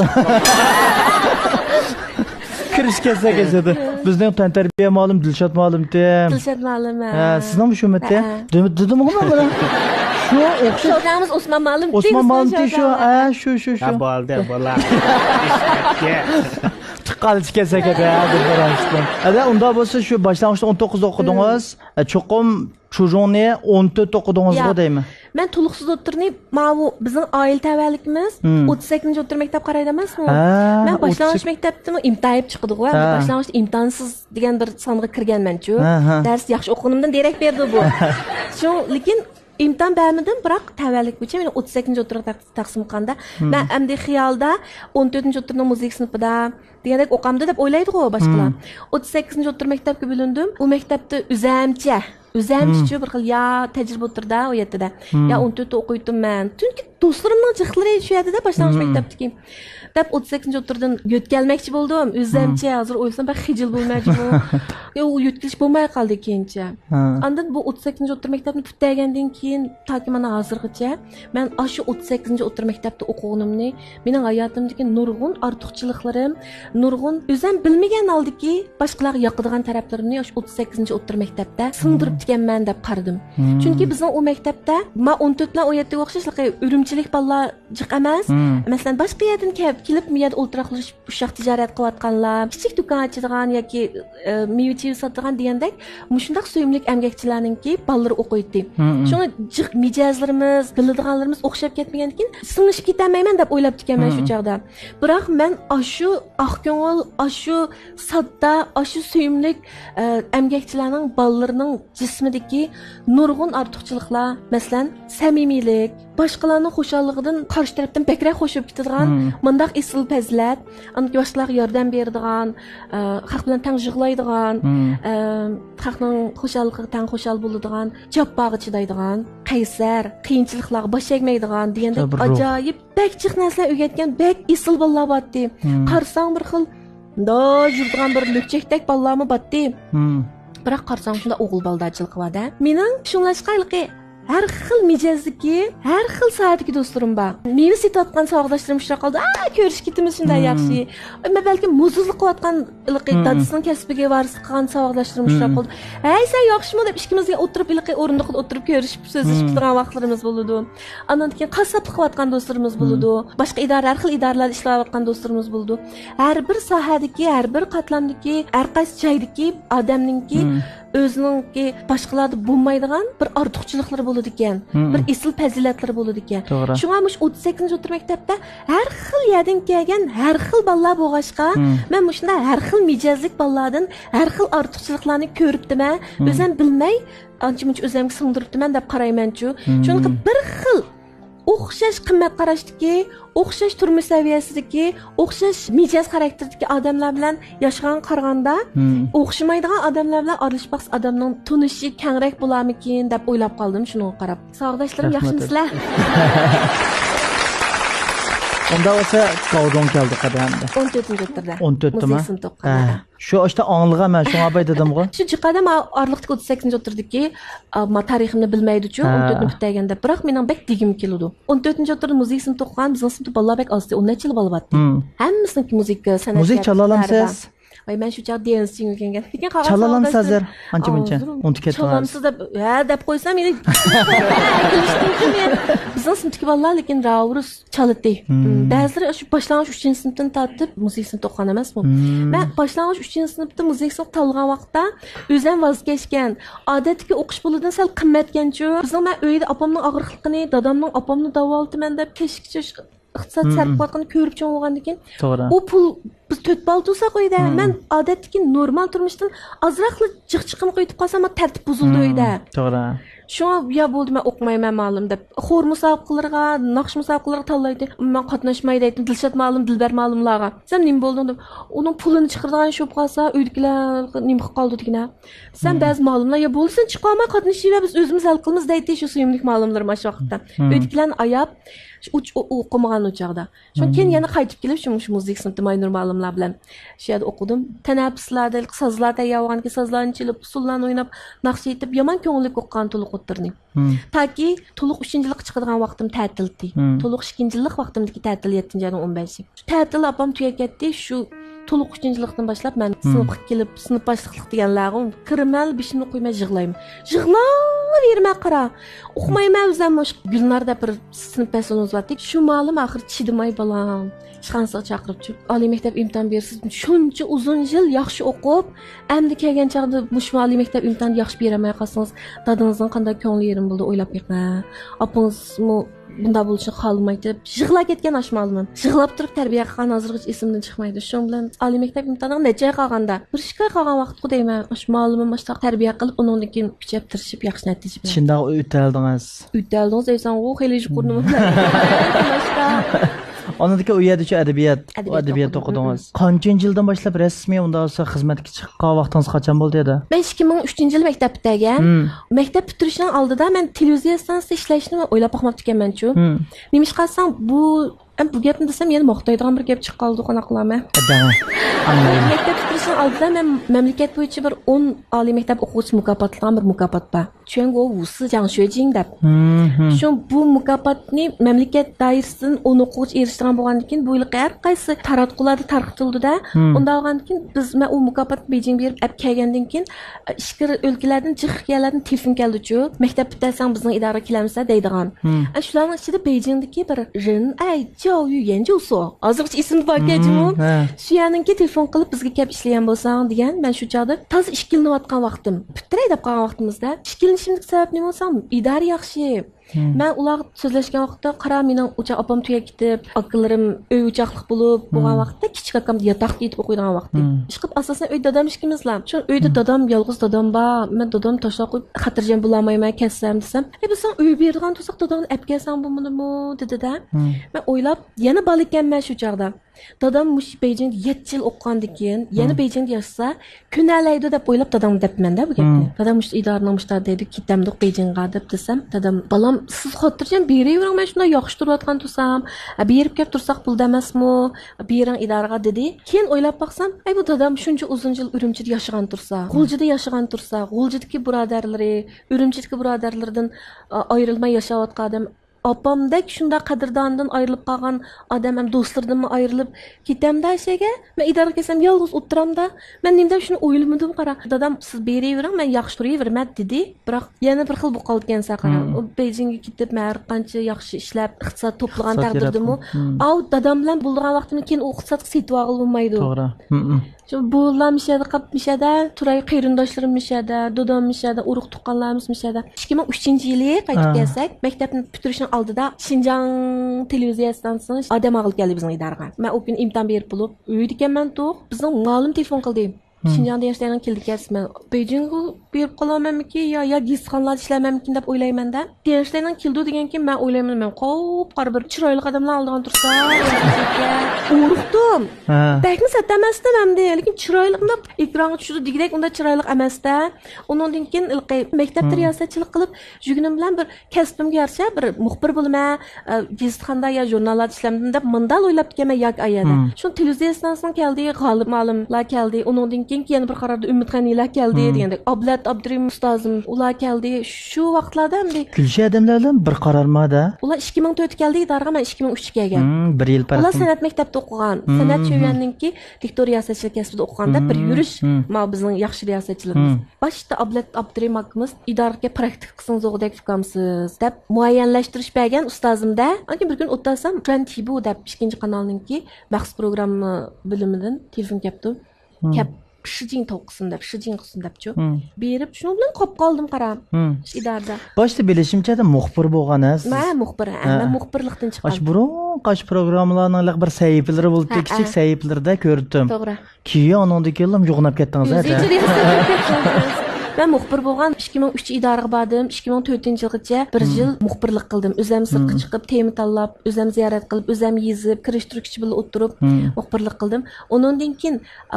kirish kelsa bizning tantarbiya ma'lum Dilshod ma'lum Dilshod ma'lum sizning shu mitda dedimmi mana shu o'xshaymiz Osmon ma'lum Osmon ma'lum shu ha bo'ldi bola chiqqancha kelsa ada unda bo'lsa shu boshlang'ich 19 o'qidingiz cho'qim çocuğunu 14 o'qidingizmi deymi men to'liqsiz o'tirni mana bizning oila tavallikimiz 38 o'tir maktab qaraydi emasmi men boshlang'ich maktabda imtihon chiqdi ku boshlang'ich imtihonsiz degan bir songa kirganman-ku dars yaxshi o'qiganimdan derak berdi bu shu lekin imtihon bermadim biroq tavallik bo'yicha men 38 o'tirga taqsim qilganda men endi xiyolda 14 o'tirning muzik sinfida degandek o'qamdi deb o'ylaydi-ku boshqalar 38 o'tir maktabga bo'lindim u maktabda o'zamchi bir xil ya tajriba o'tirda u yerda ya 14 o'qiydim-man chunki do'stlarimning jiqlari shu yerda boshlang'ich maktabdagi deb 38 o'tirdan yo'tkalmoqchi bo'ldim o'zamchi hozir o'ylsam bir xijil bo'lmoqchi u yo'tkilish bo'lmay qoldi keyincha ondan bu 38 o'tir maktabni putagandan keyin toki mana hozirgacha men shu 38 o'tir maktabda o'qiganimni mening hayotimdagi nurg'un ortiqchiliklarim nurg'un o'zim bilmagan holdagi boshqalarga yoqadigan taraflarimni shu 38 o'tir maktabda singdirib ekanman deb qaradim chunki bizning u maktabda men 14 bilan 17 ga o'xshash urumchilik bolalar jiq emas masalan boshqa yerdan kelib bu yerda o'ltiraqlish ushaq tijorat qilayotganlar kichik do'kon ochadigan yoki meva sotadigan degandek shundoq suyimlik emgakchilarninki bolalar o'qiydi shuni jiq mijozlarimiz biladiganlarimiz o'xshab ketmagandan keyin singishib ketolmayman deb o'ylab ekanman shu chog'da biroq men shu oqko'ngil shu sodda shu suyimlik emgakchilarning bolalarining jismidagi nurg'un ortiqchiliklar masalan samimiylik boshqalarning xushalligidan qarshi tarafdan bakrak xo'shib ketadigan mundaq isil fazilat boshqalarga yordam beradigan xalq bilan tang yig'laydigan xalqning xushalligiga tang xushal bo'ladigan jabbaga chidaydigan qaysar qiyinchiliklarga bosh egmaydigan degandek ajoyib bak jiq narsalar o'rgatgan bak isil bolalar bordi qarsang bir xil yuradigan bir lukchakdek bolalarmi bordi biroq qarsang shunda o'g'il bolachilik borda mening shunglashqanligi Har xil mijazdagi, har xil soatdagi do'stlarim bor. Meva setayotgan savoqdoshlarim shunaqa qoldi. Ko'rish ketimiz shunday yaxshi. Balki muzuzlik qilayotgan dadasining kasbiga varis qilgan savoqdoshlarim shunaqa qoldi. Hey, sen yaxshimi deb ikkimizga o'tirib o'rindiqda o'tirib ko'rishib, so'zlashib turgan vaqtlarimiz bo'ladi. Andan keyin qassoblik qilayotgan do'stlarimiz bo'ladi. Boshqa har xil idoralarda ishlayotgan do'stlarimiz bo'ladi. Har bir sohadagi, har bir qatlamdagi, har qaysi joydagi odamningki o'zininki boshqalarda bo'lmaydigan bir ortiqchiliklari bo'ladi ekan, bir esil fazilatlari bo'ladi ekan. Shunga mush 38-chi o'rta maktabda har xil yerdan kelgan har xil bolalar bo'lg'ashqa, men shunda har xil mijozlik bolalardan har xil ortiqchiliklarni ko'ribdiman, o'zim bilmay, ancha-muncha o'zimga singdiribdiman deb qarayman-chu. Shunga bir xil o'xshash qimmat qarashdagi, o'xshash turmush saviyasidagi, o'xshash mijoz xarakterdagi odamlar bilan yashagan qaraganda, o'xshamaydigan odamlar bilan aralashmoq odamning tunishi kengroq bo'larmikin deb o'ylab qoldim shuni qarab. Sog'doshlarim, yaxshimisizlar? Unda olsa qavdon keldi qadamda. 14-o'rtada. 14-mi? Shu ishda anglig'a men shunga bay dedim-ku. Shu jiqada men orliqdagi 38-o'rtadagi men tariximni bilmaydi-chu, 14-ni bitaganda, biroq mening bek degim keladi. 14-o'rtada muzika sinfida o'qigan, bizning sinfda bolalar bek ozdi, 10 necha yil bo'lyapti. Hammasiniki muzika, san'at. Muzika chala olamsiz? Voy, men shu chaq dansing ekan. Lekin qog'oz chala olamsiz hozir? Ancha-muncha. Unutib ketdingiz. Chalamsiz deb qo'ysam, meni bizning sinfdagi bolalar lekin ravrus chaladi. Ba'zilari shu boshlang'ich 3-sinfdan tortib muzika sinfida o'qigan emasmi? Men boshlang'ich 3-sinfda muzika sinfida tanlagan vaqtda o'zim voz kechgan. Odatdagi o'qish pulidan sal qimmatganchu. Bizning men uyda opamning og'riqligini, dadamning opamni davolataman deb kechgacha iqtisod sarf qilayotganini ko'rib cho'ng bo'lgandan keyin u pul biz 4 bal tursa qo'ydi. Men odatdagi normal turmushdan ozroqli jiq-jiqim qo'yib qolsam, tartib buzildi uyda. To'g'ri. Shunga ya bo'ldi, men o'qimayman ma'lum deb. Xor musobaqalarga, naqsh musobaqalarga tanlaydi. Men qatnashmaydi aytdim, Dilshod ma'lum, Dilbar ma'lumlarga. Sen nima bo'lding deb. Uning pulini chiqirgan shop qolsa, uydagilar nima qilib qoldi degina. Sen ba'zi ma'lumlar ya bo'lsin chiqolmay qatnashib biz o'zimiz hal qilamiz deydi shu suyumlik ma'lumlar mana shu vaqtda. Uydagilarni ayab o'qimagan o'chaqda. Shundan keyin yana qaytib kelib shu muzika sinfida maynur ma'lumlar bilan shu yerda o'qidim. Tanaffuslarda, sazlar tayyorlangan sazlarni chelib, usullarni o'ynab, naqsh aytib, yomon ko'ngillik o'qigan to'liq o'tirni. Taki to'liq 3-yillik chiqadigan vaqtim ta'tildi. To'liq 2-yillik vaqtimdagi ta'til 7-ayning 15-i. Ta'til opam tugatdi, shu to'liq 3-yillikdan boshlab men sinfga kelib, sinf boshliqlik deganlarim kirmal beshimni qo'ymay yig'layman. Yig'layvermay qara. O'qimayman o'zim Gulnarda bir sinf personimiz bor. Shu ma'lum oxir chidamay balam. Ishxonasiga chaqirib, oliy maktab imtihon bersiz. Shuncha uzun yil yaxshi o'qib, endi kelgan chaqda mush oliy maktab imtihonni yaxshi beramay qolsangiz, dadangizning qanday ko'ngli yerim bo'ldi o'ylab yiqman. Opangizmi bunda bo'lishni xohlamaydi deb yig'lab ketgan ashmalman. Yig'lab turib tarbiya qilgan hozirgacha esimdan chiqmaydi. Shu bilan oliy maktab imtihoniga necha oy qolganda, bir ishga qolgan vaqtda deyman, ashmalimni mashta tarbiya qilib, undan keyin kuchab tirishib yaxshi natija bilan. Shunda o'taldingiz. O'taldingiz deysan, u xeyli yuqurni Onadagi u yerda shu adabiyot o'qidingiz. Qancha yildan boshlab rasmiy unda olsa xizmatga chiqqan vaqtingiz qachon bo'ldi edi? Men 2003-yil maktab bitagan. Maktab bitirishdan oldida men televiziya stansiyasida ishlashni o'ylab boqmabdi ekanman-chu. Nima ish qilsam bu gapni desam yana maqtaydigan bir gap chiqib qoldi, qanaqa qilaman? Maktab bitirishdan oldida men mamlakat bo'yicha bir 10 oliy maktab o'quvchi mukofotlagan bir mukofot bor. Chuango Wusi Jiangxuejing deb. Shu bu mukofotni mamlakat doirasidan 10 o'quvchi erishgan bo'lgandan keyin bu yil har qaysi taratqularda tarqatildi-da. Unda olgandan keyin biz men u mukofotni Beijing berib olib kelgandan keyin ishqir o'lkalardan jiqqiyalardan telefon keldi-chu. Maktab bitirsan bizning idora kelamiz deydigan. Shularning ichida Beijingdagi bir Ren Ai Jiao Yu Yanjiuso. Hozircha ismini borgajimu. Shu yerninki telefon qilib bizga kelib ishlagan bo'lsang degan. Men shu chaqda toza ishkilinayotgan vaqtim. Bitiray deb qolgan vaqtimizda ishkilinishimning sababi nima bo'lsa, idora yaxshi. Men ular so'zlashgan vaqtda qara mening o'cha opam tuya ketib, akalarim uy o'chaqliq bo'lib bo'lgan vaqtda kichik akam yotoqda yetib o'qiydigan vaqtda. Chiqib asosan uy dadam ishkimizlar. Shu uyda dadam yolg'iz dadam bor. Men dadam tashlab qo'yib xotirjam bo'lolmayman kelsam desam, biz sen uy bergan tursak dadamni olib kelsam bo'lmadimi dedi-da. Men o'ylab yana bal ekanman shu chaqda. Dadam mush Beijingda 7 yil o'qigandan keyin yana Beijingda yashasa, kunalaydi deb o'ylab dadam debman-da bu gapni. Dadam mush idorani mushtar deydi, ketamdiq Beijingga deb desam, dadam, "Balam, siz xotirjam beravering, men shunday yaxshi turayotgan tursam, berib kelib tursak pul demasmi? Bering idoraga" dedi. Keyin o'ylab baqsam, ay bu dadam shuncha uzun yil Urumchida yashagan tursa, G'uljida yashagan tursa, G'uljidagi birodarlari, Urumchidagi birodarlardan ayrilmay yashayotgan odam, opamdek shunda qadrdondan ayrilib qolgan odam ham do'stlardan ayrilib ketamda shega, men idoraga kelsam yolg'iz o'tiramda. Men nimda shuni o'ylamadim qara. Dadam, siz beravering, men yaxshi turaverman dedi. Biroq yana bir xil bo'lib qoldi ekan saqara. U Beijingga ketib, men qancha yaxshi ishlab, iqtisod to'plagan taqdirdimi, av dadam bilan bo'lgan vaqtimni keyin u iqtisodga setib olmaydi. To'g'ri. Şu buğulanmışada, kapmışada, Turay qeyrindoshlarımmışada, dodonmışada, urug' tuqqanlarımızmışada. 2003 yılı qaytib kelsak, maktabni bitirishning oldida Xinjiang televiziya stansiyasi odam olib keldi bizning idoraga. Men o kun imtihon berib bo'lib, uyda ekanman to'q, bizning muallim telefon qildi. Xinjiangda yashayotgan keldik-men Beijingga berib qolamanmiki yo gizxonlarda ishlamanmikin deb o'ylayman-da. Gençlarning keldi degan keyin men o'ylayman, men qop-qora bir chiroyli odamlar oldigan tursa, urug'dim. Bakmi satamasdim hamda, lekin chiroyliqni ekronga tushdi degidek unda chiroyliq emasda. Undan keyin ilqi maktabda riyosatchilik qilib, jugunim bilan bir kasbimga yarasha bir muxbir bo'lma, gizxonda yo jurnallarda ishlamdim deb mendal o'ylab kelman yak ayada. Shu televiziya stansiyasidan keldi, g'olib ma'lumlar keldi. Undan keyin bir qarorda Umidxoniylar keldi degandek. Ablat Abdurim ustozim ular keldi. Shu vaqtlarda hamda Kulshi odamlar bilan bir qarormada. Ular 2004 keldi idoraga, men 2003 kelgan. 1 yil paraq. Ular san'at maktabida o'qigan. San'at Chöyanninki diktor riyosatchilik kasbida o'qiganda bir yurish ma bizning yaxshi riyosatchiligimiz. Boshda Ablat Abdurim akamiz idoraga praktik qilsangiz o'g'dek fikamsiz deb muayyanlashtirish bergan ustozimda. Lekin bir kun o'tasam, Trantibu deb 2-kanalninki maxsus programma bilimidan telefon keldi. Kep Shijing to'qisin deb-chu. Berib shuni bilan qolib qoldim qarab. Idarada. Boshda bilishimcha muxbir bo'lgansiz. Men muxbir, men muxbirlikdan chiqqan. Qash programmalarning bir sahifalari bo'lib, kichik sahifalarda ko'rdim. To'g'ri. Keyin ondan keyin yo'qnab ketdingiz. Ben muxbir bo'lgan 2003 idoraga bordim. 2004-yilgacha bir yil muxbirlik qildim. O'zim sirtga chiqib, tema tanlab, o'zim ziyorat qilib, o'zim yezib, kirishtiruvchi bilan o'tirib muxbirlik qildim. Undan keyin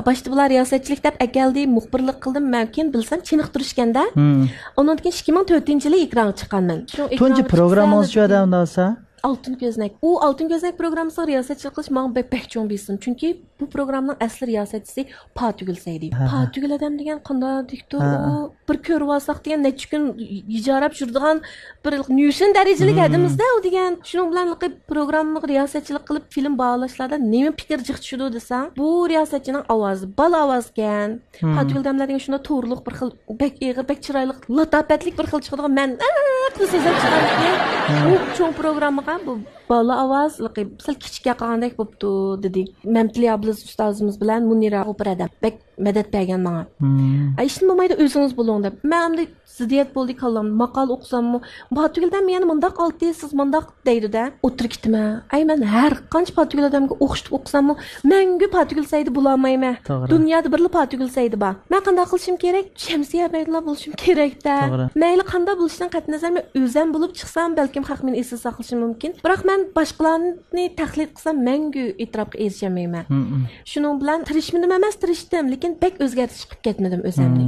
boshda bular riyosatchilik deb akaldi, muxbirlik qildim. Men keyin bilsam chiniqtirishganda. Undan keyin 2004-yili ekronga chiqqanman. Tunji programmangiz shu odamda bo'lsa, Altın Göznek. O Altın Göznek programı riyasetçilik qilish men pek cho'ng bilsin. Chunki bu programning asli riyosatchisi Patugul Saydi. Patugul odam degan qanday diktor, u bir ko'rib olsak degan necha kun ijarab yuradigan bir newsin darajalik adamizda u degan. Shuning bilan programni riyosatchilik qilib film bağlashlarda nima fikr chiqishdi desam, bu riyosatchining ovozi bala ovoz ekan. Patugul odamlar degan shunda to'g'riliq bir xil bek eg'ir, bek chiroyli, latofatlik bir xil chiqadigan men qilsizlar chiqardi. Bu cho'ng programga bu bala ovoz sal kichik qolgandek bo'pti dedi. Mamtili ablas ustozimiz bilan Munira operadan bek madad bergan menga. Ay ishni bo'lmaydi o'zingiz bo'ling deb. Men hamda ziddiyat bo'ldi kallam. Maqol o'qisammi, Patuguldan meni mundaq oldi, siz mundaq deydi-da. O'tirib ketdim. Ay men har qancha Patugul odamga o'qishib o'qisammi, menga Patugul Saydi bo'lolmayman. Dunyoda birli Patugul Saydi bor. Men qanday qilishim kerak? Shamsiya Baydullo bo'lishim kerak-da. Mayli qanday bo'lishidan qat'iy nazar men o'zim bo'lib chiqsam, balkim haqmen esda saqlashim mumkin. Biroq men boshqalarni tahlil qilsam, menga e'tirofga erishmayman. Shuning bilan tirishmadim emas, tirishdim, lekin pek o'zgartirish qilib ketmadim o'zimni.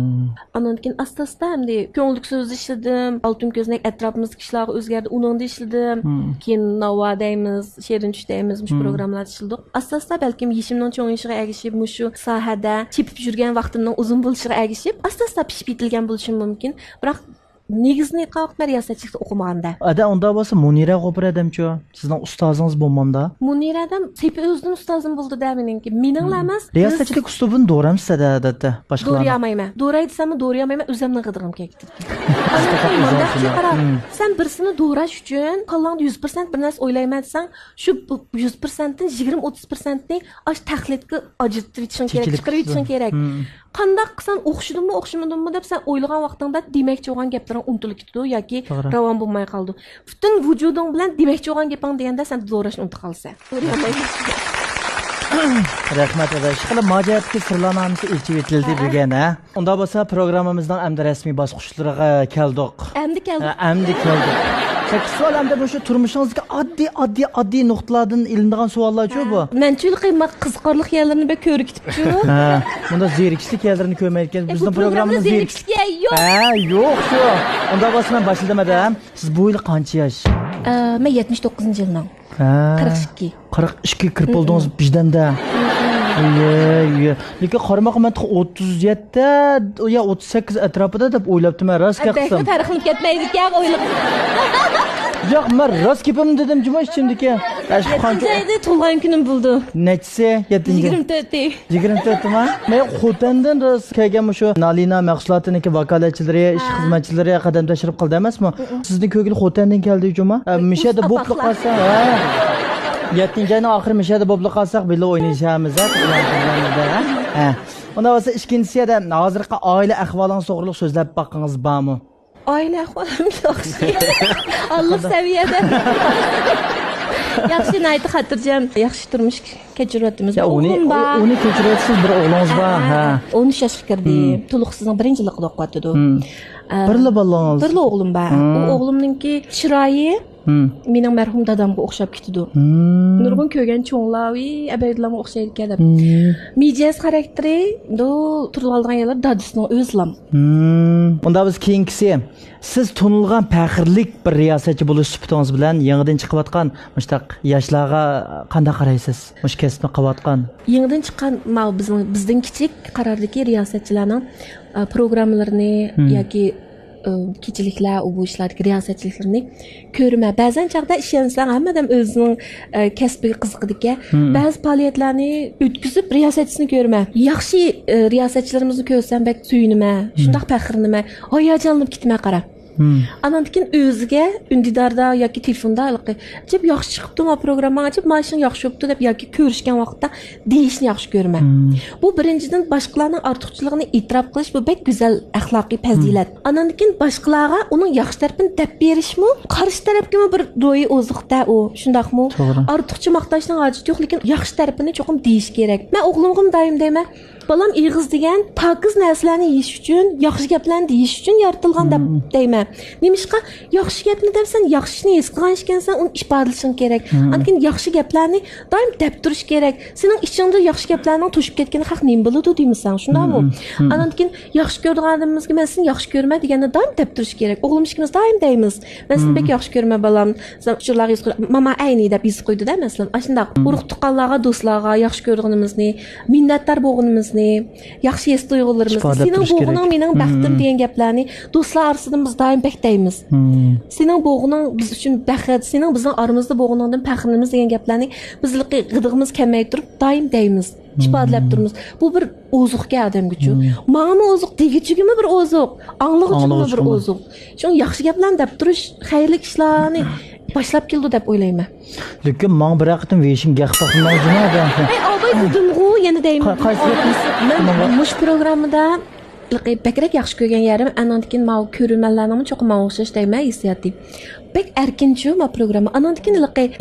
Ondan keyin asta-asta hamda ko'ngillik so'z ishladim. Altın Göznek atrofimizdagi ishlarga o'zgardi, uningda ishladim. Keyin Nova deymiz, Shirin tush deymiz, shu programmalarda ishladik. Asta-asta balkim yishimning cho'ng'ishiga ergishib, shu sohada chepib yurgan vaqtimning uzun bo'lishiga ergishib, asta-asta pishib yetilgan bo'lishim mumkin. Biroq negizni qavqma riyosatchilikda o'qimaganda. Ada unda bo'lsa Munira G'opiradamchu, sizning ustozingiz bo'lmanda. Munira adam sepi o'zining ustozim bo'ldi-da meningki. Meninglar emas. Riyosatchilik ustubini do'ramsiz-da odatda boshqalar. Do'ramayman. Do'raydsam do'ramayman, o'zimni qidig'im keldi. Sen birsini do'rash uchun qolgan 100% bir narsa o'ylayman desang, shu 100%dan 20-30%ni ash tahlilga ajratishing kerak, chiqarib yetishing kerak. Qanday qilsan o'xshadimmi deb sen o'ylagan vaqtingda demakchi bo'lgan gaplaring unutilib ketdi yoki ravon bo'lmay qoldi. Butun vujuding bilan demakchi bo'lgan gaping deganda sen do'rashni unutib qolsan. Rahmat adash. Qilib majatga sirlamanisi elchib etildi degan ha. Unda bo'lsa programmamizning hamda rasmiy bosqichlariga keldik. Endi keldik. Endi keldik. 8 savol hamda o'sha turmushingizga oddiy nuqtalardan ilinadigan savollar-ku bu. Men qiymat qiziqarli yerlarni bir ko'rikitibchu. Ha, bunda zerikishlik yerlarini ko'rmayotgan bizning programmamiz zerikishlik yo'q. Ha, yo'q shu. Unda bo'lsa men boshladimada. Siz bu yil qancha yosh? Men 79-yildan. 42. 42 kirib oldingiz bijdanda. Lekin qaramaqman 37 ya 38 atrofida deb o'ylabdim, rost qilsam. Tarixim ketmaydi ekan, o'ylab. Yo'q, men rost gapim dedim, juma ichimdiki. Qanchaydi tug'ilgan kunim bo'ldi. Nechisi? 24. 24 mi? Men Xotandan rost kelgan shu Nalina mahsulotiniki vakolatchilari, ish xizmatchilari qadam tashrif qildi emasmi? Sizning ko'ngil Xotandan keldi juma. Mishada bo'pli qolsa, yettinchini oxir mishada bo'pli qolsak, birga o'ynashamiz, ha. Unda bo'lsa ikkinchisi ham hozirgi oila ahvolingiz to'g'riliq so'zlab boqqingiz bormi? Oila ahvolim yaxshi. Allah saviyada. Yaxshi naytı xotirjam, yaxshi turmush kechiryapmiz. Uni kechiryapsiz, bir o'g'lingiz bor, ha. 13 yoshga kirdi. To'liqsizning birinchiligida o'qiyotdi. Birli bolangiz. Birli o'g'lim bor. U o'g'limninki chiroyi mening marhum dadamga o'xshab ketdi. Nurg'un ko'rgan cho'nglavi abaylarga o'xshaydi ekan deb. Mijaz xarakteri turib yerlar dadasining o'zlam. Unda biz keyingisi siz tunilgan faxrlik bir riyosatchi bo'lish sifatingiz bilan yangidan chiqayotgan mushtaq yoshlarga qanday qaraysiz? Mush kasbni qilayotgan. Yangidan chiqqan bizning kichik qarordagi riyosatchilarning programmalarini yoki kechiliklar, bu ishlardagi riyosatchiliklarni ko'rma. Ba'zan chaqda ishonsang, hammadan o'zining kasbiga qiziqadigan ba'zi faoliyatlarni o'tkazib riyosatchisini ko'rma. Yaxshi riyosatchilarimizni ko'rsam, bak suyunma, shundoq faxrlanma, hayajonlanib ketma qara. Anandikin o'ziga undidarda yoki telefonda "Jib yaxshi chiqibdi ma programma, jib mashin yaxshi bo'libdi" deb yoki ko'rishgan vaqtda deyishni yaxshi ko'rma. Bu birinchidan boshqalarning ortiqchiligini e'tirof qilish bu bek go'zal axloqiy fazilat. Anandikin boshqalarga uning yaxshi tarafini deb berishmi, qarshi tarafga bir ro'yi oziqda u, shundaqmi? Ortiqcha maqtashning hojati yo'q, lekin yaxshi tarafini cho'qim deyish kerak. Men o'g'limga doim deyman, balam ig'iz degan pokiz narsalarni yeyish uchun, yaxshi gaplarni deyish uchun yaratilgan deb deyman. Nimishqa yaxshi gapni debsan, yaxshini his qilgan ekansan, uni ifodalashing kerak. Lekin yaxshi gaplarni doim deb turish kerak. Sening ichingda yaxshi gaplarning to'shib ketgani haq nima bo'ladi deymisan, shundaqmi? Lekin yaxshi ko'rganimizga men seni yaxshi ko'rma deganda doim deb turish kerak. O'g'limishimiz doim deymiz. Men seni bek yaxshi ko'rma balam. Shular his qo'ydi. Mama ayni deb his qo'ydi-da, masalan. Shundaq urug' tuqqanlarga, do'stlarga yaxshi ko'rganimizni, minnatdor bo'lganimizni, yaxshi his tuyg'ularimizni, sening bo'g'ing mening baxtim degan gaplarni do'stlar orasida biz doim deymiz. Sening bo'g'ing biz uchun baxt, sening bizning oramizda bo'g'ingdan faxrimiz degan gaplarni bizlikqa g'idig'imiz kelmay turib doim deymiz. Ifodalab turamiz. Bu bir ozuqga odamgachu. Ma'no ozuq degichigimi bir ozuq, anglig'ichimi bir ozuq. Shu yaxshi gaplarni deb turish, xayrli ishlarni boshlab keldi deb o'ylayman. Lekin men bir vaqtim veshim gaqpaqman jinoda. Obay dedimgu, yana deyman. Men mush programmada bakrak yaxshi ko'rgan yarim anandikin ma ko'rmanlarning cho'qima o'xshash deyman hissiyati. Bek erkinchu ma programma anandikin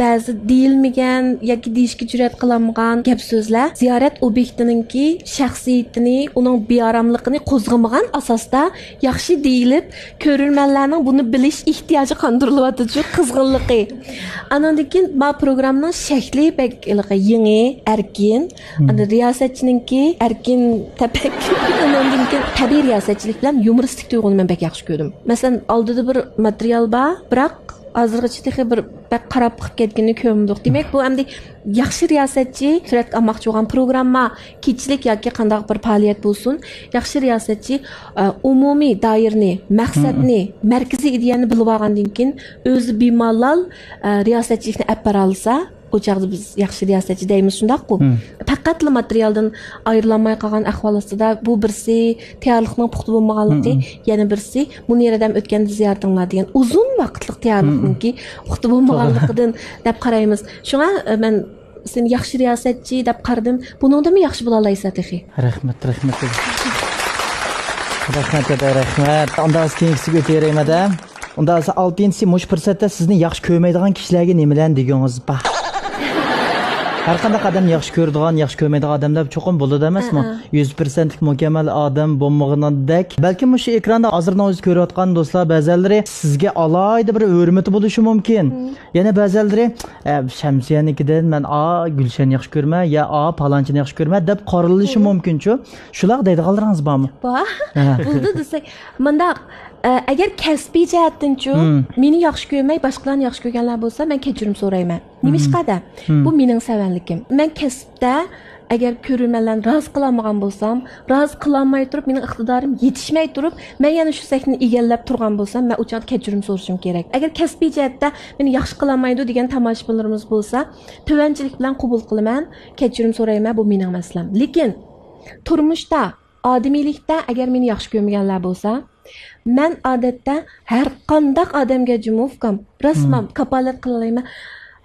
ba'zi deyilmagan yoki deyishga jur'at qilamagan gap so'zlar ziyorat obyektininki shaxsiyatini, uning bearamligini qo'zg'amagan asosda yaxshi deyilib, ko'rmanlarning buni bilish ehtiyoji qondirilyapti, qizg'inligi. Anandikin ma programmaning shakli bek yangi, erkin, riyosatchininki erkin tafakkur, anandikin tabiiy riyosatchilik bilan yumoristik tuyg'uni men bek yaxshi ko'rdim. Masalan, oldida bir material bor, biroq hozirgacha bir bak qarab qilib ketganini ko'rmadik. Demak, bu hamda yaxshi riyosatchi surat olmoqchi bo'lgan programma, kechilik yoki qanday bir faoliyat bo'lsin, yaxshi riyosatchi umumiy doirani, maqsadni, markaziy ideyani bilib olgandan keyin o'zi bemalol riyosatchilikni olib bora olsa, o chaqda biz yaxshi riyosatchi deymiz, shundaq-ku. Faqatla materialdan ayrilmay qolgan ahvol ostida bu birsi tayyorlikning puxta bo'lmaganligi, yana birsi buni yerdan o'tganda ziyoratinglar degan uzun vaqtlik tayyorlikningki puxta bo'lmaganligidan deb qaraymiz. Shunga men sen yaxshi riyosatchi deb qaradim. Buningdami yaxshi bo'la olaysan, texi. Rahmat. Rahmat. Unda keyingisiga o'tayrimada. Unda 6-mush fursatda sizni yaxshi ko'rmaydigan kishilarga nimalarni degangiz bor? Har qanday odam yaxshi ko'radigan, yaxshi ko'rmaydigan odamlar cho'qim bo'ladi emasmi? 100% mukammal odam bo'lmaganidek. Balki shu ekranda hozirdan o'zi ko'rayotgan do'stlar ba'zilari sizga alohida bir hurmati bo'lishi mumkin. Yana ba'zilari Shamsiyanikidan men Gulshan yaxshi ko'rma, ya palonchini yaxshi ko'rma deb qorilishi mumkin-ku. Shular deydiganlaringiz bormi? Bor. Bo'ldi desak, mundaq agar kasbiy jihatdan-chu meni yaxshi ko'rmay boshqalarni yaxshi ko'rganlar bo'lsa, men kechirim so'rayman. Nima ishqada? Bu mening savanligim. Men kasbda agar ko'rmanlarni rozi qilolmagan bo'lsam, rozi qilolmay turib, mening iqtidorim yetishmay turib, men yana shu sakni egallab turgan bo'lsam, men uchun kechirim so'rashim kerak. Agar kasbiy jihatda meni yaxshi qilolmaydi degan tomoshabinlarimiz bo'lsa, tovanchilik bilan qabul qilaman, kechirim so'rayman, bu mening masalam. Lekin turmushda, odamiylikda agar meni yaxshi ko'rmaganlar bo'lsa, men odatda har qanday odamga jumufkam, rasman kapolat qilaman.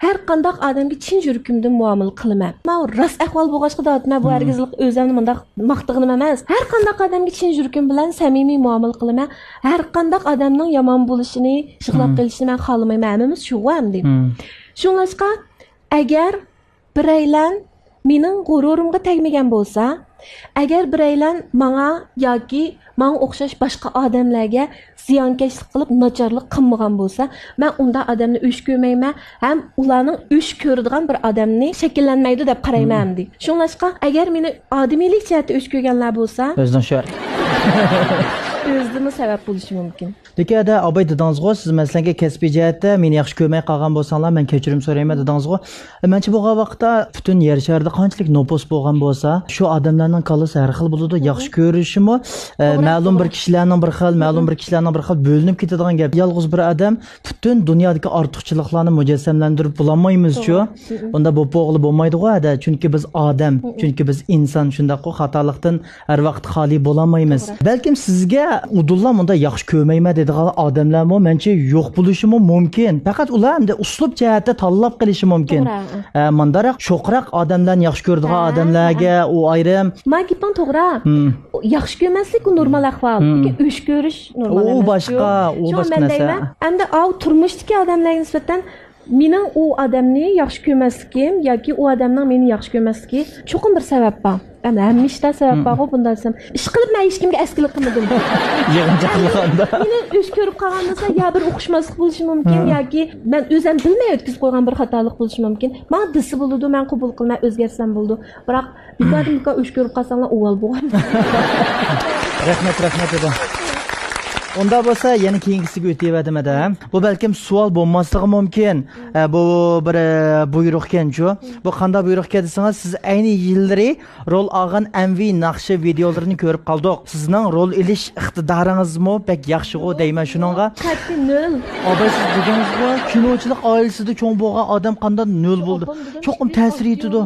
Har qanday odamga chin yuragimdan muomala qilaman. Men rost ahvol bo'lg'achqa da'vatman, bu hargizlik o'zimni bundaq maqtig'im emas. Har qanday odamga chin yuragim bilan samimiy muomala qilaman. Har qanday odamning yomon bo'lishini, shig'lab qilishini men xohlamayman. Hammamiz shu ham deb. Shunlashqa agar biraylan mening g'ururimga tegmagan bo'lsa, agar biraylan menga yoki menga o'xshash boshqa odamlarga ziyonkashlik qilib nacharlik qilmagan bo'lsa, men unda odamni o'sh ko'rmayman, ham ularning o'sh ko'radigan bir odamni shakllanmaydi deb qarayman deydi. Shunlashqa agar meni odamiylik jihatda o'sh ko'rganlar bo'lsa, o'zidan shu o'zimni sabab bo'lishi mumkin. Dekada abay dedingizg'o, siz masalan kasbiy jihatda meni yaxshi ko'rmay qolgan bo'lsanglar, men kechirim so'rayman dedingizg'o. Mencha bu vaqtda butun yer sharida qanchalik nopos bo'lgan bo'lsa, shu odamlarning kallasi har xil bo'ladi. Yaxshi ko'rishimi, ma'lum bir kishilarning bir xil, ma'lum bir kishilarning bir xil bo'linib ketadigan gap. Yolg'iz bir odam butun dunyodagi ortiqchiliklarni mujassamlantirib bo'lmaymiz-ku. Unda bu o'g'li bo'lmaydi-ku, chunki biz odam, chunki biz inson, shundaqo xatolikdan har vaqt xoli bo'lmaymiz. Balkim sizga udullar bunda yaxshi ko'rmayman deydigan odamlarmi mencha yo'q bo'lishi mumkin. Faqat ular hamda uslub jihatda tanlab qilishi mumkin. Mandaroq sho'qroq odamlarni yaxshi ko'radigan odamlarga u ayrim. Magipon to'g'ri. Yaxshi ko'rmaslik u normal ahvol. Lekin o'sh ko'rish normal emas. U boshqa narsa. Hamda turmushdagi odamlarga nisbatan mening u odamni yaxshi ko'rmasligim yoki u odamning meni yaxshi ko'rmasligi cho'qim bir sabab bor. Hamishda sabab bor bundan desam. Ish qilib men hech kimga askilik qilmadim. Yig'inchiqliganda. Meni o'sh ko'rib qolgan bo'lsa, ya bir o'xshmaslik bo'lishi mumkin yoki men o'zim bilmay o'tkazib qo'ygan bir xatolik bo'lishi mumkin. Men disi bo'ldi, men qabul qilmay o'zgarsam bo'ldi. Biroq bitta o'sh ko'rib qolsanglar o'val bo'lgan. Rahmat edi. Onda bo'lsa, yana keyingisiga o'tayapti-da. Bu balkim savol bo'lmasligi mumkin. Bu bir buyruq ekan-ku. Bu qanday buyruq desangiz, siz ayni yillari rol olgan MV naqshi videolarini ko'rib qoldik. Sizning rol ilish iqtidoringizmi pek yaxshi-ku deyman shuningga. Qat'iy nol. Siz deganingizga kinochilik oilasida cho'ng bo'lgan odam qanday nol bo'ldi? Cho'qim ta'sir etdi.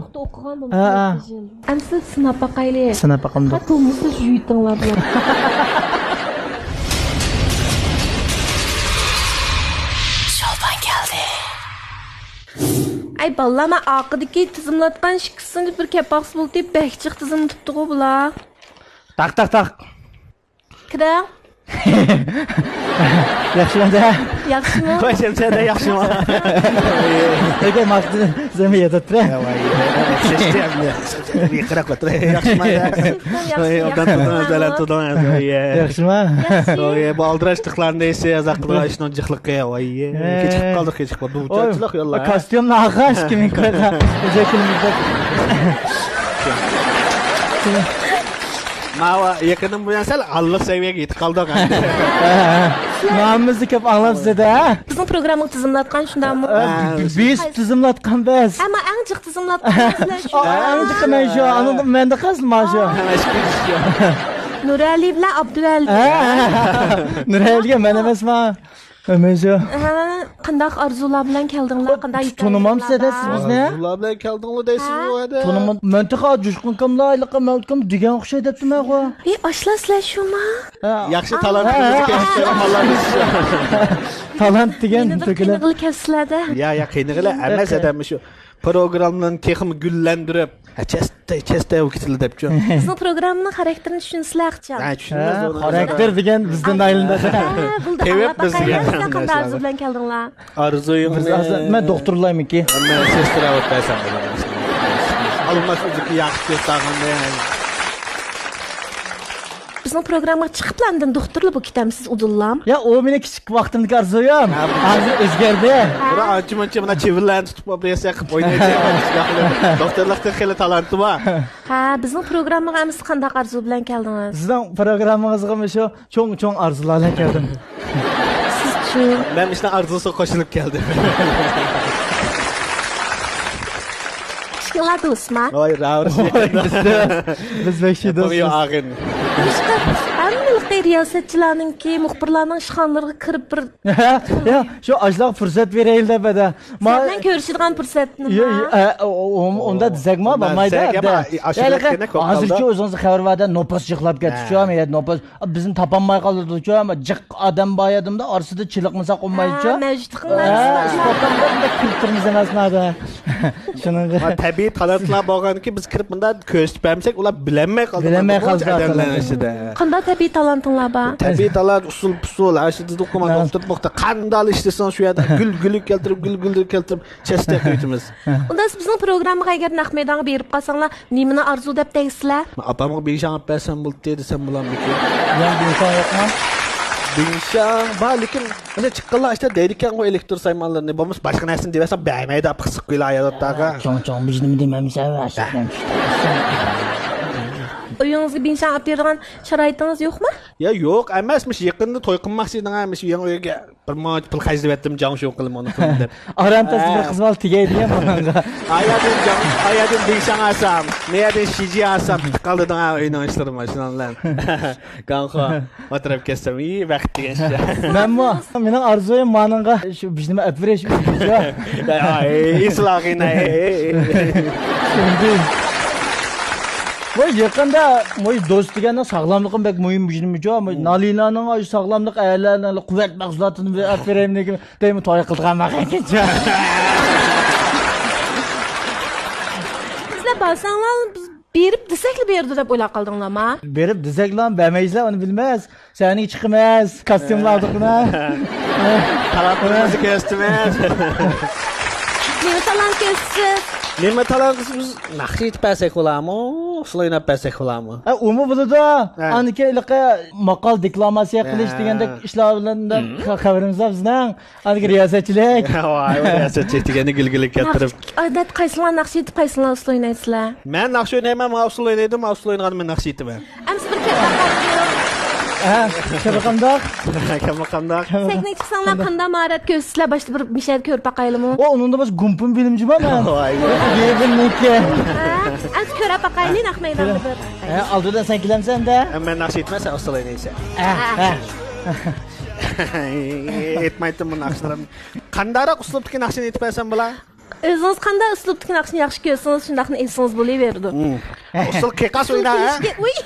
Amsa sinab baqaylik. Sinab baqamdi. Qat'imizni yuyitinglar bilan. Ay ballar, men oqidagi tizimlatgan shikisini bir kapaqs bo'ldi deb bakchiq tizim tutdi-ku bular. Taq. Kira. Yaxshimi? Yaxshimi? Qo'shimchada yaxshimi? Nega maqsad zami yetadi? Yaxshimi? Bu aldirashliqlarni esa yazaqlar ishni jiqliqqa voye. Kechib qoldi. Duchachliq yo'llar. Kostyumni ag'ash kimin ko'rsa. O'zakimizda. Mava yakınım bu yansal Allah seviyeге yetib qoldik. Nomimizni ko'p anglabsiz-da. Bizning programmani tizimlatgan shundami? Biz tizimlatgan biz. Ammo eng jiq tizimlatgan sizlar shu. Eng jiq men shu, uni menda qasma shu. Nurali bilan Abduvali. Nuraliga men emasman. Ömezyo. Qanday arzular bilan keldinglar? Qanday Tunumam sizda siz bizni? Arzular bilan keldinglar deysizmi bu yerda? Tunumam mantiqa jushqin qamlayliqqa malkam degan o'xshaydi debmi-ku? Oshlasizlar shumi? Yaxshi talant talant degan to'kilar. Qilkasizlarda. Ya qiynig'lar emas adammi shu. Programmani texmi gullandirib, chesta o'kitildi debchi. Bizning programmaning xarakterini tushunsizlar-chi? Ha, tushunamiz. Xarakter degan bizdan aylanadi. Tevib bizga. Qanday arzu bilan keldinglar? Arzuyim. Men doktorlarmiki. Men sestra o'taysan. alınmaz özüki yaxşı göstərgəndə yəni. Bizning programmaga chiqiblandin doktorlar bu kitamsiz udullam. Ya o meni kichik vaqtimdagi arzuyam. Hozir o'zgardi. Bura ancha-muncha mana chivirlarni tutib olib yasa qilib o'ynaydi. Doktorlikda xeyli talanti bor. Ha, bizning programmaga siz qanday arzu bilan keldingiz? Sizning programmangizga shu cho'ng arzular bilan keldim. Siz-chi? Men ishdan arzusi qo'shilib keldim. Kichkinalar do'stmi? Voy, Ravrsi. Biz bekshi Bu yo do'stmiz. ag'in. Hammalikda riyosatchilarningki, muxbirlarning ishxonalariga kirib bir Ya shu ajlaq fursat beraylik deb edi. bilan ko'rishadigan fursat nima? Unda dizagma bo'lmaydi. Hozircha o'zingiz xabar berdi, nopos jiqlab ketdi-ku, men nopos bizni topolmay qoldi-ku, ama jiq odam boyadimda orsida chiliqmasa qo'ymaydi-ku. Mavjudligimda kirtirmiz emasmadi. Shuning Tabiiy talantlar bo'lganki, biz kirib bunda ko'rsatib bermasak, ular bilinmay qoldi. Bilinmay qoldi. Qanday tabiiy talantinglar bor? Tabiiy talant usul, ashidida o'qigan doktor bo'qda qanday ishlasang shu yerda gul keltirib chesta qo'yamiz. Unda siz bizning programmaga agar naq maydonga berib qolsanglar, nimani arzu deb deysizlar? Apamga beshan olib bersam bo'ldi desam bo'ladimi? Yangi inson yo'qmi? Beshan, lekin mana chiqqanlar işte deydikan o elektr saymanlarni bo'lmas boshqa narsani debasa bermaydi, qisib qo'ylar hayotdaga. Cho'ng bizni demamiz avval. Uyingizga binshan olib beradigan sharoitingiz yo'qmi? Ya yo'q, emasmish, yaqinda to'y qilmoqchi edim, shu yangi uyga bir moch pul xarjlab etdim, jon shu qilib uni deb. Aramtasi bir qiz bola tegaydigan bunga. Ayadim binshan olsam, neyadin shiji olsam, qoldidan o'yindan ishlarim shunalar. Qanqa, o'tirib ketsam, vaqt degancha. Menmi, mening arzuyim maningga shu bizni olib berish. Islog'ina. Voy yaqında moy do'st deganda sog'lomligim bek muhim biznikicha, nalilarning ay sog'lomlik ayarlarini quvvat mahsulotini olib beraymi degan deymi to'y qilgan maqancha. Sizlar balsanglar biz berib desakli berdi deb o'ylab qoldinglarmi? Berib desaklar bermaysizlar, uni bilmas. Sening chiqmas, kostyumlardiqna. Talantimizni ko'rsatyapmiz. Nima talant kelsiz? Nima talantimiz naqsh etib bersak bo'ladimi? Uslab bersak bo'ladimi? Umi bo'ladi. Aniki ilaqa maqol deklamasiya qilish deganda ishlar bilan xabarimiz bor bizning. Aniki riyosatchilik. Voy, riyosatchilik degani gilgilik keltirib. Odat qaysilar naqsh etib, qaysilar usul o'ynaysizlar? Men naqsh o'ynayman, usul o'ynaydim, usul o'ynaganimda naqsh etaman. Amsi bir kep Qandoq? Qandoq? Texnik chiqsanglar qanday mahorat ko'rsizlar, boshda bir mishad ko'rib baqaylimi? Unda biz gumpun bilimchi borman. Voy. Yeviniki. Az ko'rib baqayli naq maydonda bir. Aldidan sen kelamsan-da? Men naqsh etmasa usul o'ynaysan. Etmaydim bu naqshlarni. Qandayroq uslubdagi naqshni etib bersam bo'lar? O'zingiz qanday uslubdagi naqshni yaxshi ko'rsangiz, shundaqni esingiz bo'laverdi. Usul keqas o'yna. Uy.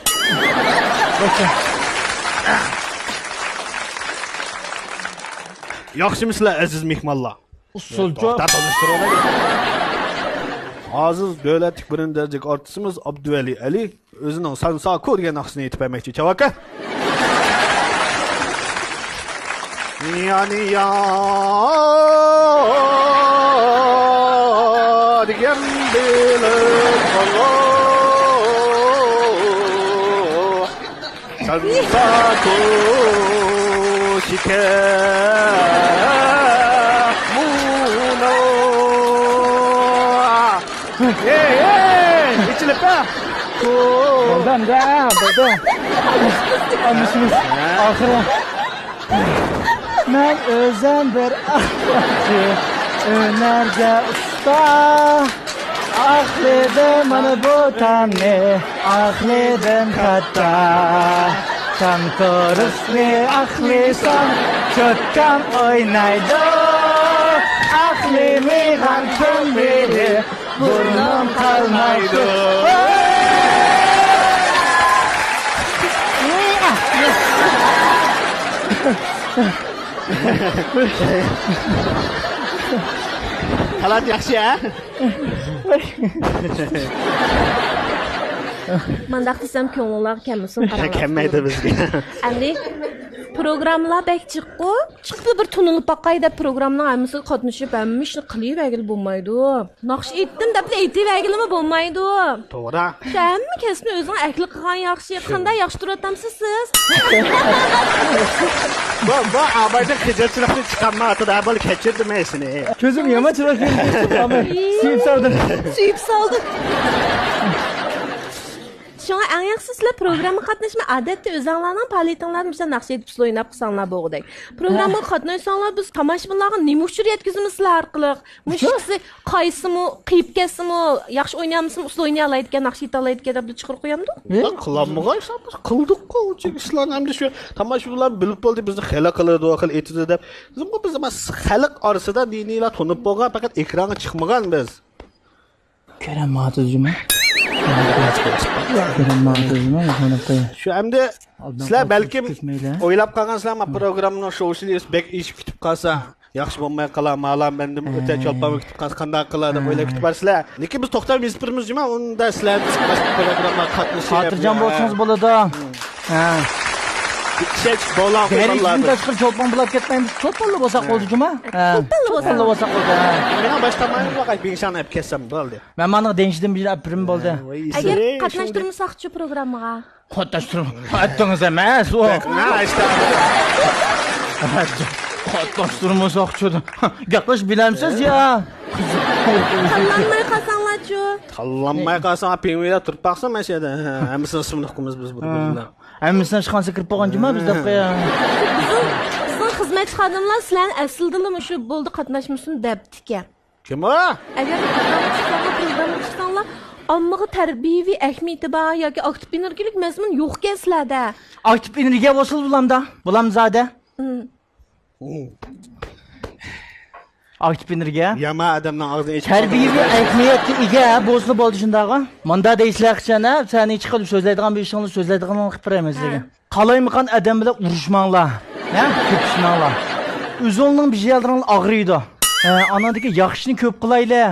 Yaxshimisizlar aziz mehmonlar? Usulchi. Aziz davlatlik birinchi darajalik artistimiz Abduvali Ali o'zining sansa ko'rgan naqshini aytib bermoqchi. Chavaka. Yani ya degan bilan sansa ko'shika muno içilip ha Buradan da buradan. Anlaşılır. Ahire. Ben özem bir ahbacı önerge usta. Ahledim bana bu tane, ahledim katta. Tam korusni ahlisan, çökkan oynaydı. Ahlimi hankım biri, burnum kalmaydı. Talat yaxshi ha? Mandaq desam ko'ngillar kelmasin qarang. Kelmaydi bizga. Endi Programmalar bək çıxqı. Çıxdı bir tunulub baqay da proqramның hamısı qatnaşıb hamısını qılıb vəgil bulmaydı. Naxş etdim də etdi vəgilimi bulmaydı. To'g'ri. Hamma kasbni o'zing aqli qilgan yaxshi. Qanday yaxshi turatamsiz siz? Bu abayda kechirim chiqarmadi, da bo'l kechirdim seni. Ko'zim yama chiroq keldi. Suyib soldim. Suyib soldim. Şuna en yaxşısıyla programı qatnaşma adətdə özünlərinin paletinlərini bizə naxş edib oynab qısanlar boğuday. Programı qatnaşsanlar biz tamaşaçılarga nima uchun yetkizimizlar arqılıq. Müşkisi qaysımı, qıyıb kəsimi, yaxşı oynayamısın, usul oynaya alaydıkən, naxş eta alaydıkən deb çıxır qoyamdı. Qılanmagan ishlarni qildik-ku. Ishlarni hamda shu tomoshabinlar bilib bo'ldi, bizni xela qiladi, xil etdi deb. Biz xalq orasida diniylar tunib bo'lgan, faqat ekranga chiqmagan biz. Ko'ramadim juma. Shu hamda sizlar balkim o'ylab qolgansizlar, men programmaning shoushini bek ish kutib qolsa, yaxshi bo'lmay qolar, ma'lum mendim o'ta chalpam kutib qolsa qanday qiladi deb o'ylab kutib barsizlar. Lekin biz to'xtab birimiz juma, unda sizlar programma qatnashib, xotirjam bo'lsangiz bo'ladi. Ha. Kech bo'lar qo'llarni tashqir cho'pon bilib ketmaymiz. Cho'ponlar bo'lsa qoldi juma. Ha. Cho'ponlar bo'lsa qoldi. Men boshqamayman, faqat benshan olib kelsam bo'ldi. Men mana denshdim bir aprim bo'ldi. Agar qatnashtirmasak-chi programmaga. Qatnashtirib, aytdingiz emas, u. Ha, işte. Qatnashtirmasak-chi. Gaplash bilamsiz ya. Tanlanmay qolsanglar-chi. Tanlanmay qolsam, pingvida turib baqsam mana shu yerda. Hammasini ismini o'qimiz biz bir-birimizdan. Hammasini chiqansa kirib qolgan juma bizda qo'ya. Bizning xizmat xodimlar sizlarni aslidimi shu bo'ldi qatnashmasin debdi-ki. Kim o? Agar program chiqsanglar, ommaga tarbiyaviy ahamiyati bor yoki aktiv energiyalik mazmun yo'q-ku sizlarda. Aktiv energiya bo'lsa bulamzada. Aktiv energiya. Yama odamning og'zidan ichib. Tarbiyaviy ahamiyatga ega bo'lsa bo'ldi shundaqa. Manda deysizlar-chana, seni chiqib so'zlaydigan bir ishingni so'zlaydigan qilib beramiz degan. Qalaymiqan odam bilan urushmanglar. Ha? Ko'pishmanglar. O'zingning bir yerlaring og'riydi. Anadagi yaxshini ko'p qilaylar.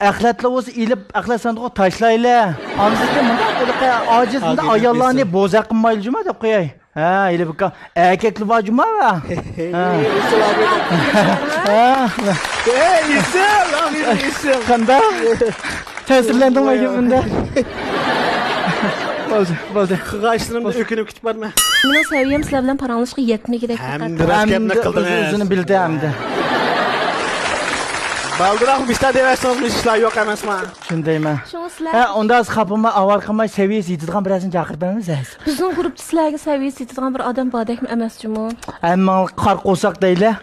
Axlatlar bo'lsa ilib, axlat sanduqqa tashlaylar. Amzikda bunday qo'liqa ojiz bunday ayollarni bo'za qilmayli juma deb qo'yay. Ha, ilib ka erkaklar bor juma va. Isil. Qanday? Ta'sirlandingmi bunda? Bo'ldi. Qig'ashtirimni o'kinib kutib borma. Mening saviyam sizlar bilan paranglashga yetmagidek. Hamda qildingiz. O'zini bildi hamda. Baldiroq bista devasangiz ishlar yo'q emasmi? Shundayman. Shuni sizlar. Ha, unda xapimma avval qilmay saviyasi yetadigan birazini chaqiribmiz. Bizning guruhda sizlarga saviyasi yetadigan bir odam bordekmi emasmi? Ammo qar qo'saq deylar.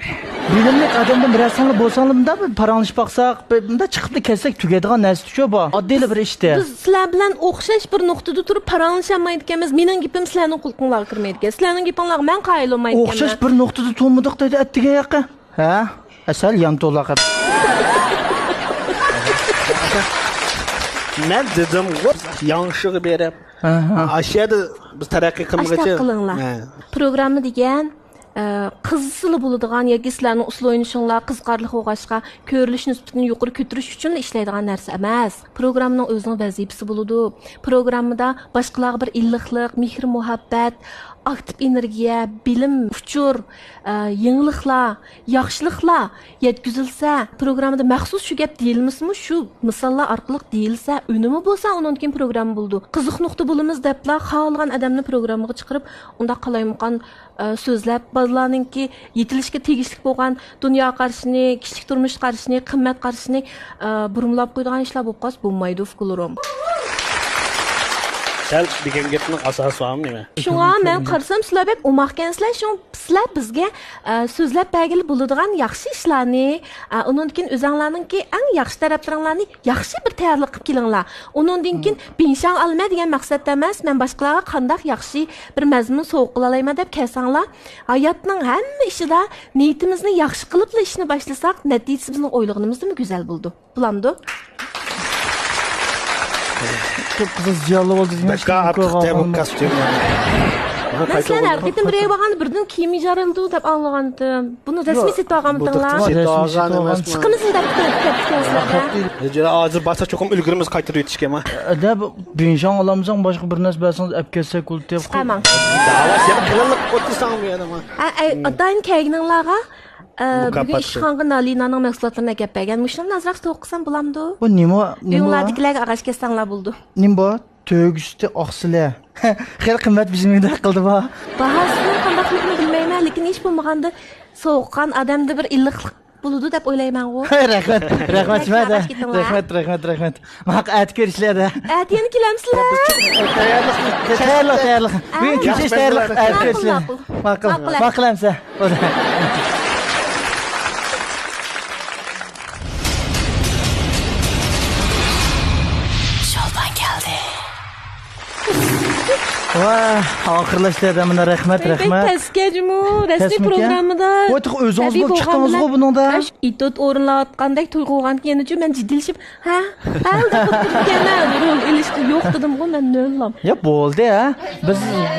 Bilimli odamdan birazini bo'lsanlar bunda paranglashib baqsaq, bunda chiqib ketsak tugadigan narsa shu bu. Oddiy bir ishda. Biz sizlar bilan o'xshash bir nuqtada turib paranglashamaydi ekanmiz. Mening gapim sizlarning qulqinglarga kirmaydi ekan. Sizlarning gapinglarga men qoyil olmaydi ekanman. O'xshash bir nuqtada to'lmadik deydi attiga yaqin. Ha? Asal yan to'laqib. Men dedim, yanlışlığı berib. Aşağıda biz taraqqiy qilmoqchi. Programma degan qizsili bo'ladigan yoki sizlarning usul o'ynashinglar qiziqarli bo'lg'achqa ko'rilish nisbatini yuqori ko'tarish uchun ishlaydigan narsa emas. Programmaning o'zining vazifasi bo'ladi. Programmada boshqalarga bir illiqlik, mehr, muhabbat, aktiv energiya, bilim, uchur, yangiliklar, yaxshiliklar yetkazilsa, programmada maxsus shu gap deyilmasmi, shu misollar orqali deyilsa, unumi bo'lsa, undan keyin programma bo'ldi. Qiziq nuqta bo'lamiz deblar, xohlagan odamni programmaga chiqarib, unda qalaymiqan so'zlab, bolalarningki yetilishga tegishli bo'lgan dunyo qarashini, kishilik turmush qarashini, qimmat qarashini burumlab qo'yadigan ishlar bo'lib qolsa bo'lmaydi, fikrlarim. Sel degan gapning asosi bormi nima? Shunga men qarsam sizlar bek o'maqkansizlar, shu sizlar bizga so'zlab bergili bo'ladigan yaxshi ishlarni, undan keyin o'zinglarningki eng yaxshi taraflaringlarni yaxshi bir tayyorlik qilib kelinglar. Undan keyin binshan olma degan maqsadda emas, men boshqalarga qanday yaxshi bir mazmun sovg'a qila olaman deb kelsanglar, hayotning hamma ishida niyatimizni yaxshi qilib ishni boshlasak, natijasi bizning o'ylaganimizdan go'zal bo'ldi. Bulamdi. Çok kızız ziyalı oldu. Başka artık demokrasi. Masalan, har ketim birey baganda birden kiyim ijarıldı dep anlagandim. Bunu resmi setip alganmıdыңlar? Çıkımızın dep ketipsizlar. Jara hazır basa çokum ülgürümüz qaytırıp yetişken ma. Da binjan alamızdan başqa bir narsa bersanız əp kelsək ul dep. Tamam. Dava sen qılınlıq otursan bu yana ma. Atayın kəygininglarga Mukaffatı. bugün işxanğın Alinanın məhsullatlarına gəp bəgən. Muşdan azraq toqsan bulamdı. Bu nima? Uyğunlardakilərə ağaç kəsənlər buldu. Nima? Tögüstü oqsile. Xeyr qimmat bizim evdə qıldı ba. Bahasını qandaqlığını bilməyəm, lakin heç bulmaganda soğuqqan adamda bir illiqlik buludu dep oylayman o. Rəhmət, rəhmət mədə. Rəhmət. Maq ət görüşlərdə. Ətiyəni kiləmsizlər. Təyərlik. Bugün keçiş təyərlik ət görüşlər. Maqılamsa. Vah, axırlaşlarda mənə rəhmət. Təskəcmü, rəsmi Təsmik, proqramında. Otuq özünüz болып çıxdınız o bununda. İtot orunlayotqandak tuyğuğan kenici mən ciddilişib, hə, da qutulgan ilişki yo'q dedim ғой, mən nöllam. Ya bo'ldi ha.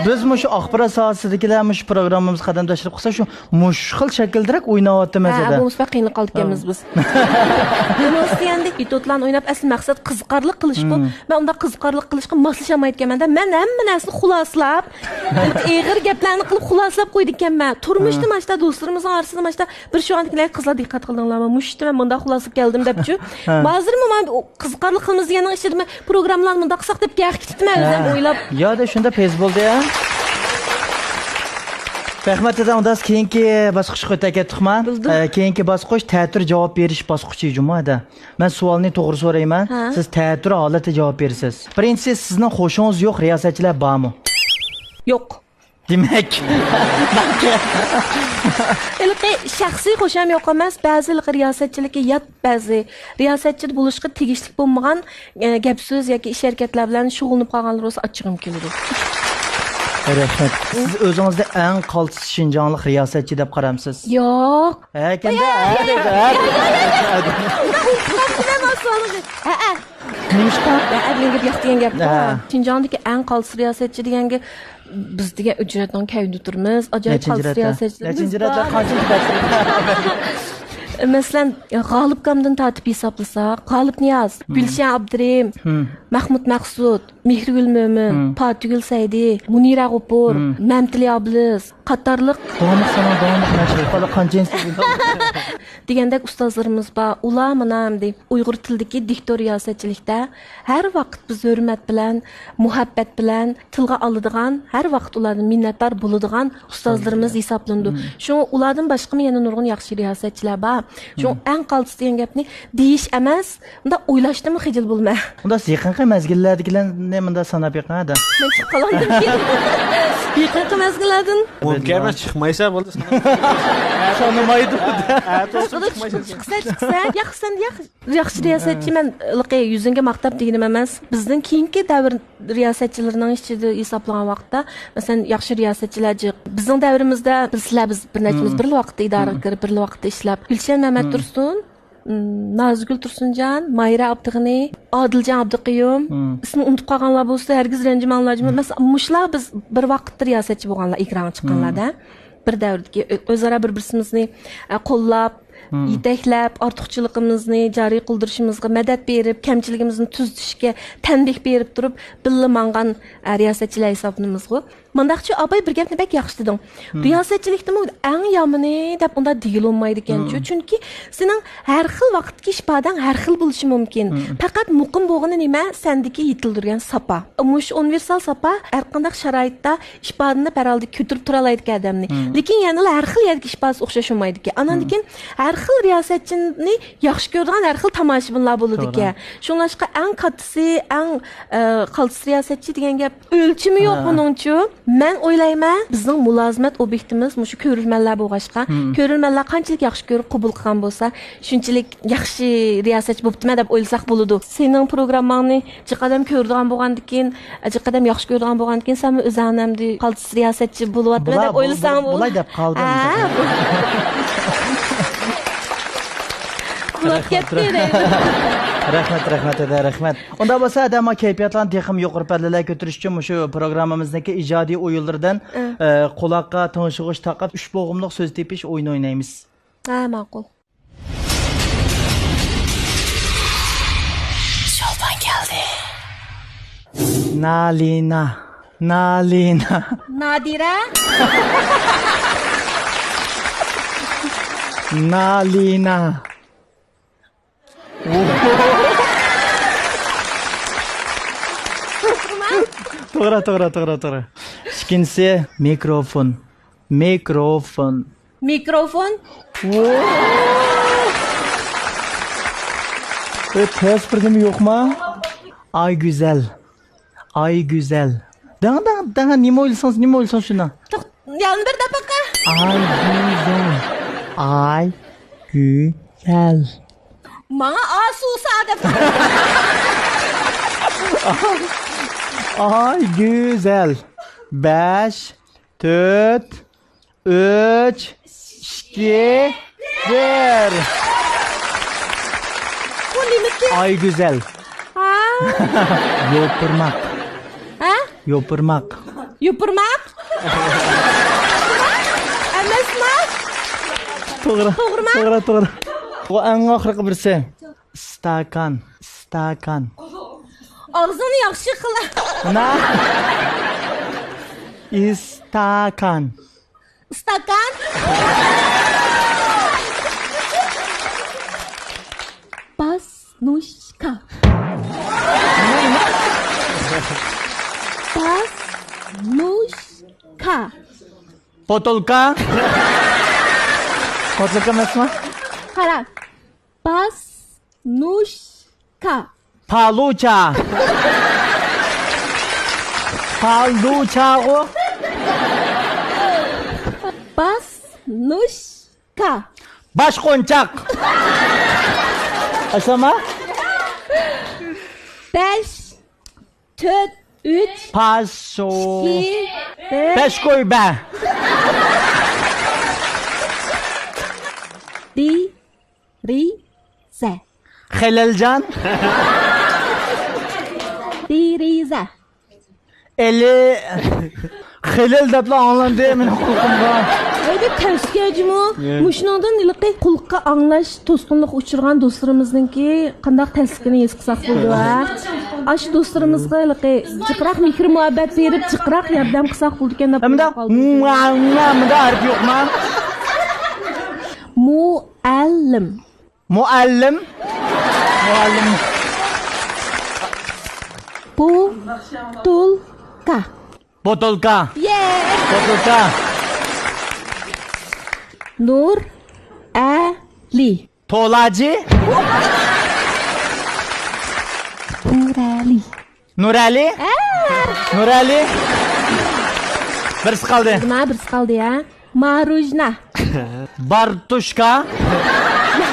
Biz mushu axborot sohasidagilar mushu programmamiz qadamdashirib qilsa shu mushxil shakldarak o'ynayapmiz Ha, edi. bu musbaq qiyin qolib ekanmiz biz. Bunisi endi itotlan o'ynab asl maqsad qiziqarlik qilish bu. Men unda qiziqarlik qilishga moslashamayotganman-da. Men hamma narsani xulaslab, eg'ir gaplarni qilib xulaslab qo'ydik ekanman. Turmushda mana shu do'stlarimiz orasida mana shu bir shu andakilar qizlar diqqat qildinglarmi? Mushti men bunda xulosa keldim debchi. Hozirmi men qiziqarlik qilamiz deganing ishida programmalarni bunda qilsak deb gaq ketibman o'zim o'ylab. Yo'da shunda pez bo'ldi ya. Rahmat eda undan keyingi bosqichga o'tib ketdikman. Keyingi bosqich ta'tir javob berish bosqichi jumada. Men savolni to'g'ri so'rayman. Siz ta'tir holatda javob berasiz. Birinchisi sizning xoshingiz yo'q riyosatchilar bormi? Yo'q. Demak. Ilqi shaxsiy xo'sham yo'q emas, ba'zi riyosatchilikka yot ba'zi riyosatchi bo'lishga tegishli bo'lmagan gap so'z yoki ish harakatlar bilan shug'ullanib qolganlar bo'lsa ochig'im keladi. Rahmat. Siz o'zingizda eng qaltis shinjonlik riyosatchi deb qaramsiz? Yo'q. Ekanda. Nimishqa? Menga bu yoq degan gap. Shinjondagi eng qaltis riyosatchi deganga biz degan ujratdan kayinda turmiz. Ajoyib qaltis riyosatchilar. Nechinjiratlar qancha Masalan, G'olib Kamdan tatib hisoblasak, G'olib Niyoz, Gulshan Abdurim, Mahmud Maqsud, Mehrigul Mo'min, Fatigul Saydi, Munira G'upur, Mamtili Ablis, qatorliq qancha degandek ustozlarimiz bor. Ular mana deb Uyg'ur tilidagi diktor riyosatchilikda har vaqt biz hurmat bilan, muhabbat bilan tilga oladigan, har vaqt ulardan minnatdor bo'ladigan ustozlarimiz hisoblandi. Shu ulardan boshqa yana nurg'un yaxshi riyosatchilar bor. Shu eng qaltis degan gapni deyish emas, unda o'ylashdimi xijil bo'lma. Unda yaqinqi mazgillardagilarni menda sanab yiqadi. Men chiqqalandim keyin. Yaqinqi mazgillardan Mumkin chiqmaysa bo'ldi sana. Ishonmaydi. Chiqsa, yaxshi riyosatchi men ilqi yuzingga maqtab deganim emas. Bizning keyingi davr riyosatchilarining ichida hisoblangan vaqtda, masalan, yaxshi riyosatchilar bizning davrimizda bizlar biz bir nechimiz bir vaqtda idoraga kirib, bir vaqtda ishlab, Gulshan Mamat Tursun, Nazgul Tursunjon, Mayra Abdug'ani, Odiljon Abduqiyum, ismini unutib qolganlar bo'lsa, hargiz ranjimanlar. Masalan, mushlar biz bir vaqtda riyosatchi bo'lganlar, ekranga chiqqanlarda, bir davrdagi o'zaro bir-birimizni qo'llab, yetaklab, ortiqchiligimizni joriy qildirishimizga madad berib, kamchiligimizni tuzatishga tanbeh berib turib, billa mangan riyosatchilar hisoblanamiz. Mandaqchi abay bir gapni bak yaxshi dedim. Riyosatchilikda eng yomoni deb unda deyilolmaydi ekan-ku. Chunki sening har xil vaqtga ishbadan har xil bo'lishi mumkin. Faqat muqim bo'lgani nima? Sendagi yetildirgan sapa. Mush universal sapa har qanday sharoitda ishbadini paralda ko'tarib tura oladi odamni. Lekin yana har xil yerga ishbaz o'xshashmaydi ekan. Anandan har xil riyosatchini yaxshi ko'radigan har xil tomoshabinlar bo'ladi ekan. Shunlashqa eng kattasi, eng qaltis riyosatchi degan gap o'lchimi yo'q buningchi. Men o'ylayman, bizning mulozimat obyektimiz mushu ko'rilmanlar bo'lg'ashqa, ko'rilmanlar qanchalik yaxshi ko'rib qabul qilgan bo'lsa, shunchalik yaxshi riyosatchi bo'ptimi deb o'ylasak bo'ladi. Sening programmangni jiqadam ko'radigan bo'lgandan keyin, jiqadam yaxshi ko'radigan bo'lgandan keyin sen o'zingni qaltis riyosatchi bo'lyaptimi deb o'ylasang bo'ladi. Bo'lay deb qoldim. Bulat ketdi. Rahmat. Unda bo'lsa, adama kayfiyatlarni texim yuqori pallalarga ko'tarish uchun shu programmamizdagi ijodiy o'yinlardan quloqqa ting'ishg'ish taqib 3 bo'g'imliq so'z tepish o'yin o'ynaymiz. Ha, ma'qul. Sholban keldi. Nalina. Nadira. Nalina. To'g'ri. Ikkinchisi mikrofon. Mikrofon. Tez birdim yo'qmi? Ay güzel. Daha nima o'ylasangiz shuna. Yalnız bir dakika. Ay güzel. Bana asu sade. Ay güzel. 5, 4, 3, 2, 1. Bu limitli. Ay güzel. Ha? Yopurmak. Ha? Yopurmak. Yupurmak? Emasmi? To'g'ri. Bu eng oxirgi birisi. Stakan. Ağzını yaxshi qil. Na. Istakan. Stakan? Basnushka. Botolka emasmi? Qara. Basnushka. Palucha o. Basnushka. Başkonçak. Aşama? 5, 4, 3, Paso. 2, 1. Peşkoy be. Dirize. Helalcan. Dirize. Eli. Helal depla anlandı meni kulkumda. Öyle tavsiyacımı. Muşundan ilqi qulqqa anglash to'sqinlik uchirgan do'stlarimizninki qandaq ta'sirini his qilsak bo'ldi va ash do'stlarimizga ilqi jiqroq mehr muhabbat berib jiqroq yordam qilsak bo'ldi ekan deb Munda harf yo'qmi? Muallim. Botolka. Yeah. Nur Ali. Tolacı. Nurali. Birisi kaldı. Birisi kaldı ya. Marujna. Bartuşka.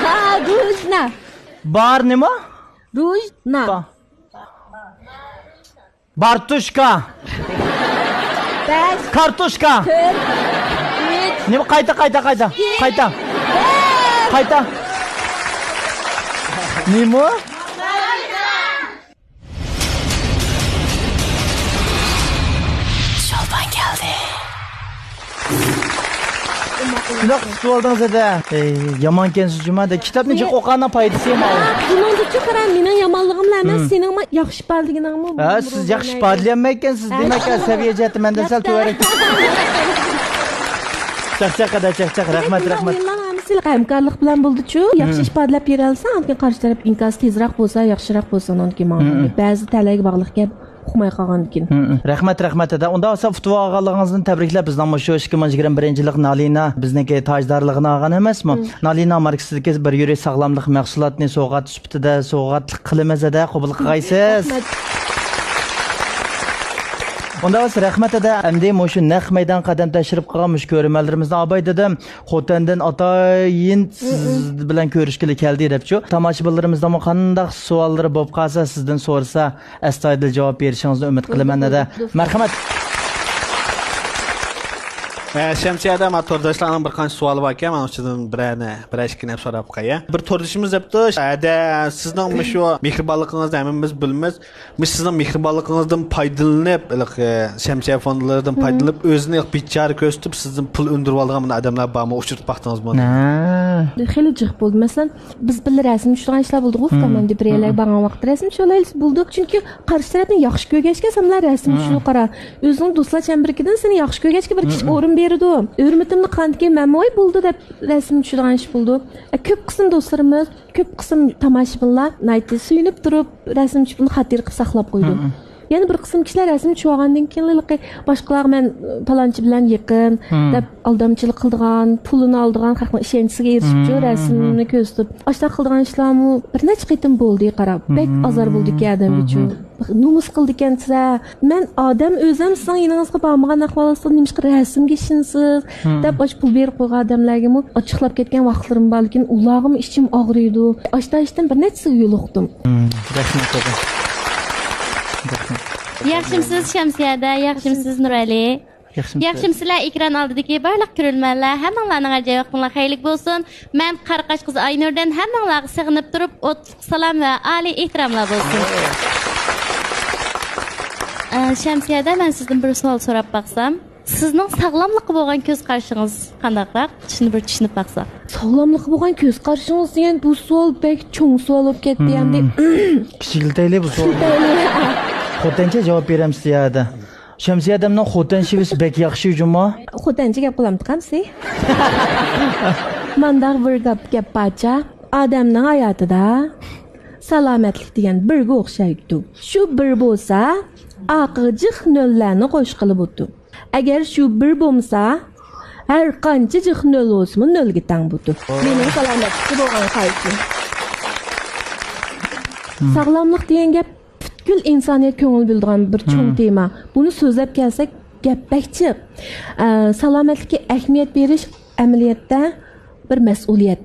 Marujna. Bar ne mi? Rujna. Bartuşka. 5, Kartuşka. 4, 3. Ne mi? Kayta. Ne mi? Şolban geldi. Shundoq kutib oldingiz edi. Yomon ekansiz juma da kitobni jiq o'qigandan foydasi ham bor. Buningcha qara, mening yomonligimni emas, sening yaxshi parligingni. Ha, siz yaxshi parlayolmay ekansiz. Demak, saviya jihati mendan sal to'g'ri. Chaq. Rahmat. Sizlar hamkorlik bilan bo'ldi-chu. Yaxshi ish parlab bera olsa, aniq qarshi taraf inkas tezroq bo'lsa, yaxshiroq bo'lsa, unga ma'lum. Ba'zi talaga bog'liq gap uqmay qolgan ekan. Rahmat eda. Unda olsa futbol og'anligingizni tabriklab, bizning shu 2021-yillik Nalina bizniki tojdorligini olgan emasmi? Nalina markasidagi bir yurak sog'lomlik mahsulotini sovg'at sifatida sovg'atlik qilmazada qabul qilgaysiz. Unda olsa rahmat eda. Endi shu naq maydon qadam tashrif qilgan mush ko'rmalarimizni abay dedim. Xotandan atayin siz bilan ko'rishgili keldi debchu. Tomoshabinlarimizdan qanday savollar bo'lib qolsa, sizdan so'rasa, astoydil javob berishingizni umid qilaman eda. Marhamat. Şemsiyada ma to'rdoshlarning bir qancha savoli bor ekan, men o'shadan bir ikki so'rab qo'yay. Bir to'rdoshimiz debdi, sizning shu mehribonligingizni hammamiz bilamiz. Biz sizning mehribonligingizdan foydalanib, Şemsiya fondlaridan foydalanib, o'zini bichara ko'rsatib, sizdan pul undirib olgan odamlar bormi, uchirib baxtingiz bo'ldi. Xeyli jiq bo'ldi. Masalan, biz bir rasm tushirgan ishlar bo'ldi, komanda birlar borgan vaqt rasm tushirildi bo'ldi. Chunki qarshi tarafni yaxshi ko'rgachga samlar rasm tushirib qara. O'zining do'stlar chambirikidan seni yaxshi ko'rgachga bir kishi o'rin berdi. Hurmatimni qanday mamoy bo'ldi deb rasm tushirgan ish bo'ldi. Ko'p qism do'stlarimiz, ko'p qism tomoshabinlar nayti suyunib turib rasm tushirib xatir qilib saqlab qo'ydi. Yana bir qism kishilar rasm tushirgandan keyin boshqalar men palonchi bilan yaqin deb aldamchilik qildigan, pulini oldigan, xalqning ishonchiga erishib rasmni ko'rsatib, ashta qildigan ishlarmi bir necha qitim bo'ldi qarab. Bek azar bo'ldi ki odam uchun. Numus qildi ekansa, men odam o'zim sizning yoningizga bormagan ahvolda nimishqa rasmga ishonsiz deb pul berib qo'ygan odamlarga ochiqlab ketgan vaqtlarim bor, lekin ularga ichim og'riydi. Ashta bir necha yo'liqdim. Yaxshimisiz Shamsiyada, yaxshimisiz Nurali? Yaxshimsizlar ekran oldidagi barliq ko'ruvchilar, hammanglarning ajoyib vaqtingiz xayrli bo'lsin. Men Qarqash qiz Aynurdan hammanglarga sig'inib turib, salom va oliy ehtiromlar bo'lsin. Shamsiyada, men sizdan bir savol so'rab baqsam, sizning sog'lomlikqa bo'lgan ko'z qarashingiz qandaqroq? Shuni bir tushunib baqsak. Sog'lomlikqa bo'lgan ko'z qarashingiz degan bu savol bek cho'ng savol bo'lib ketdi endi. Kichikiltayli bu savol. Xo'tancha javob beramiz sizga. Shamsiya adamning xo'tanchisi bek yaxshi ujumi. Xo'tancha gap qilamdi qamsi. Mandaq bir gap bacha odamning hayotida salomatlik degan birga o'xshaydi. Shu bir bo'lsa, aqjiq nollarni qo'shqilib o'tdi. Agar shu bir bo'lmasa, har qancha jiq nol bo'lsa, nolga tang bo'ldi. Mening salomatlikka bo'lgan qaysi. Sog'lomlik degan gap butkul insoniyat ko'ngil bildigan bir cho'ng tema. Buni so'zlab kelsak, gap bakchi. Salomatlikka ahamiyat berish amaliyotda bir mas'uliyat.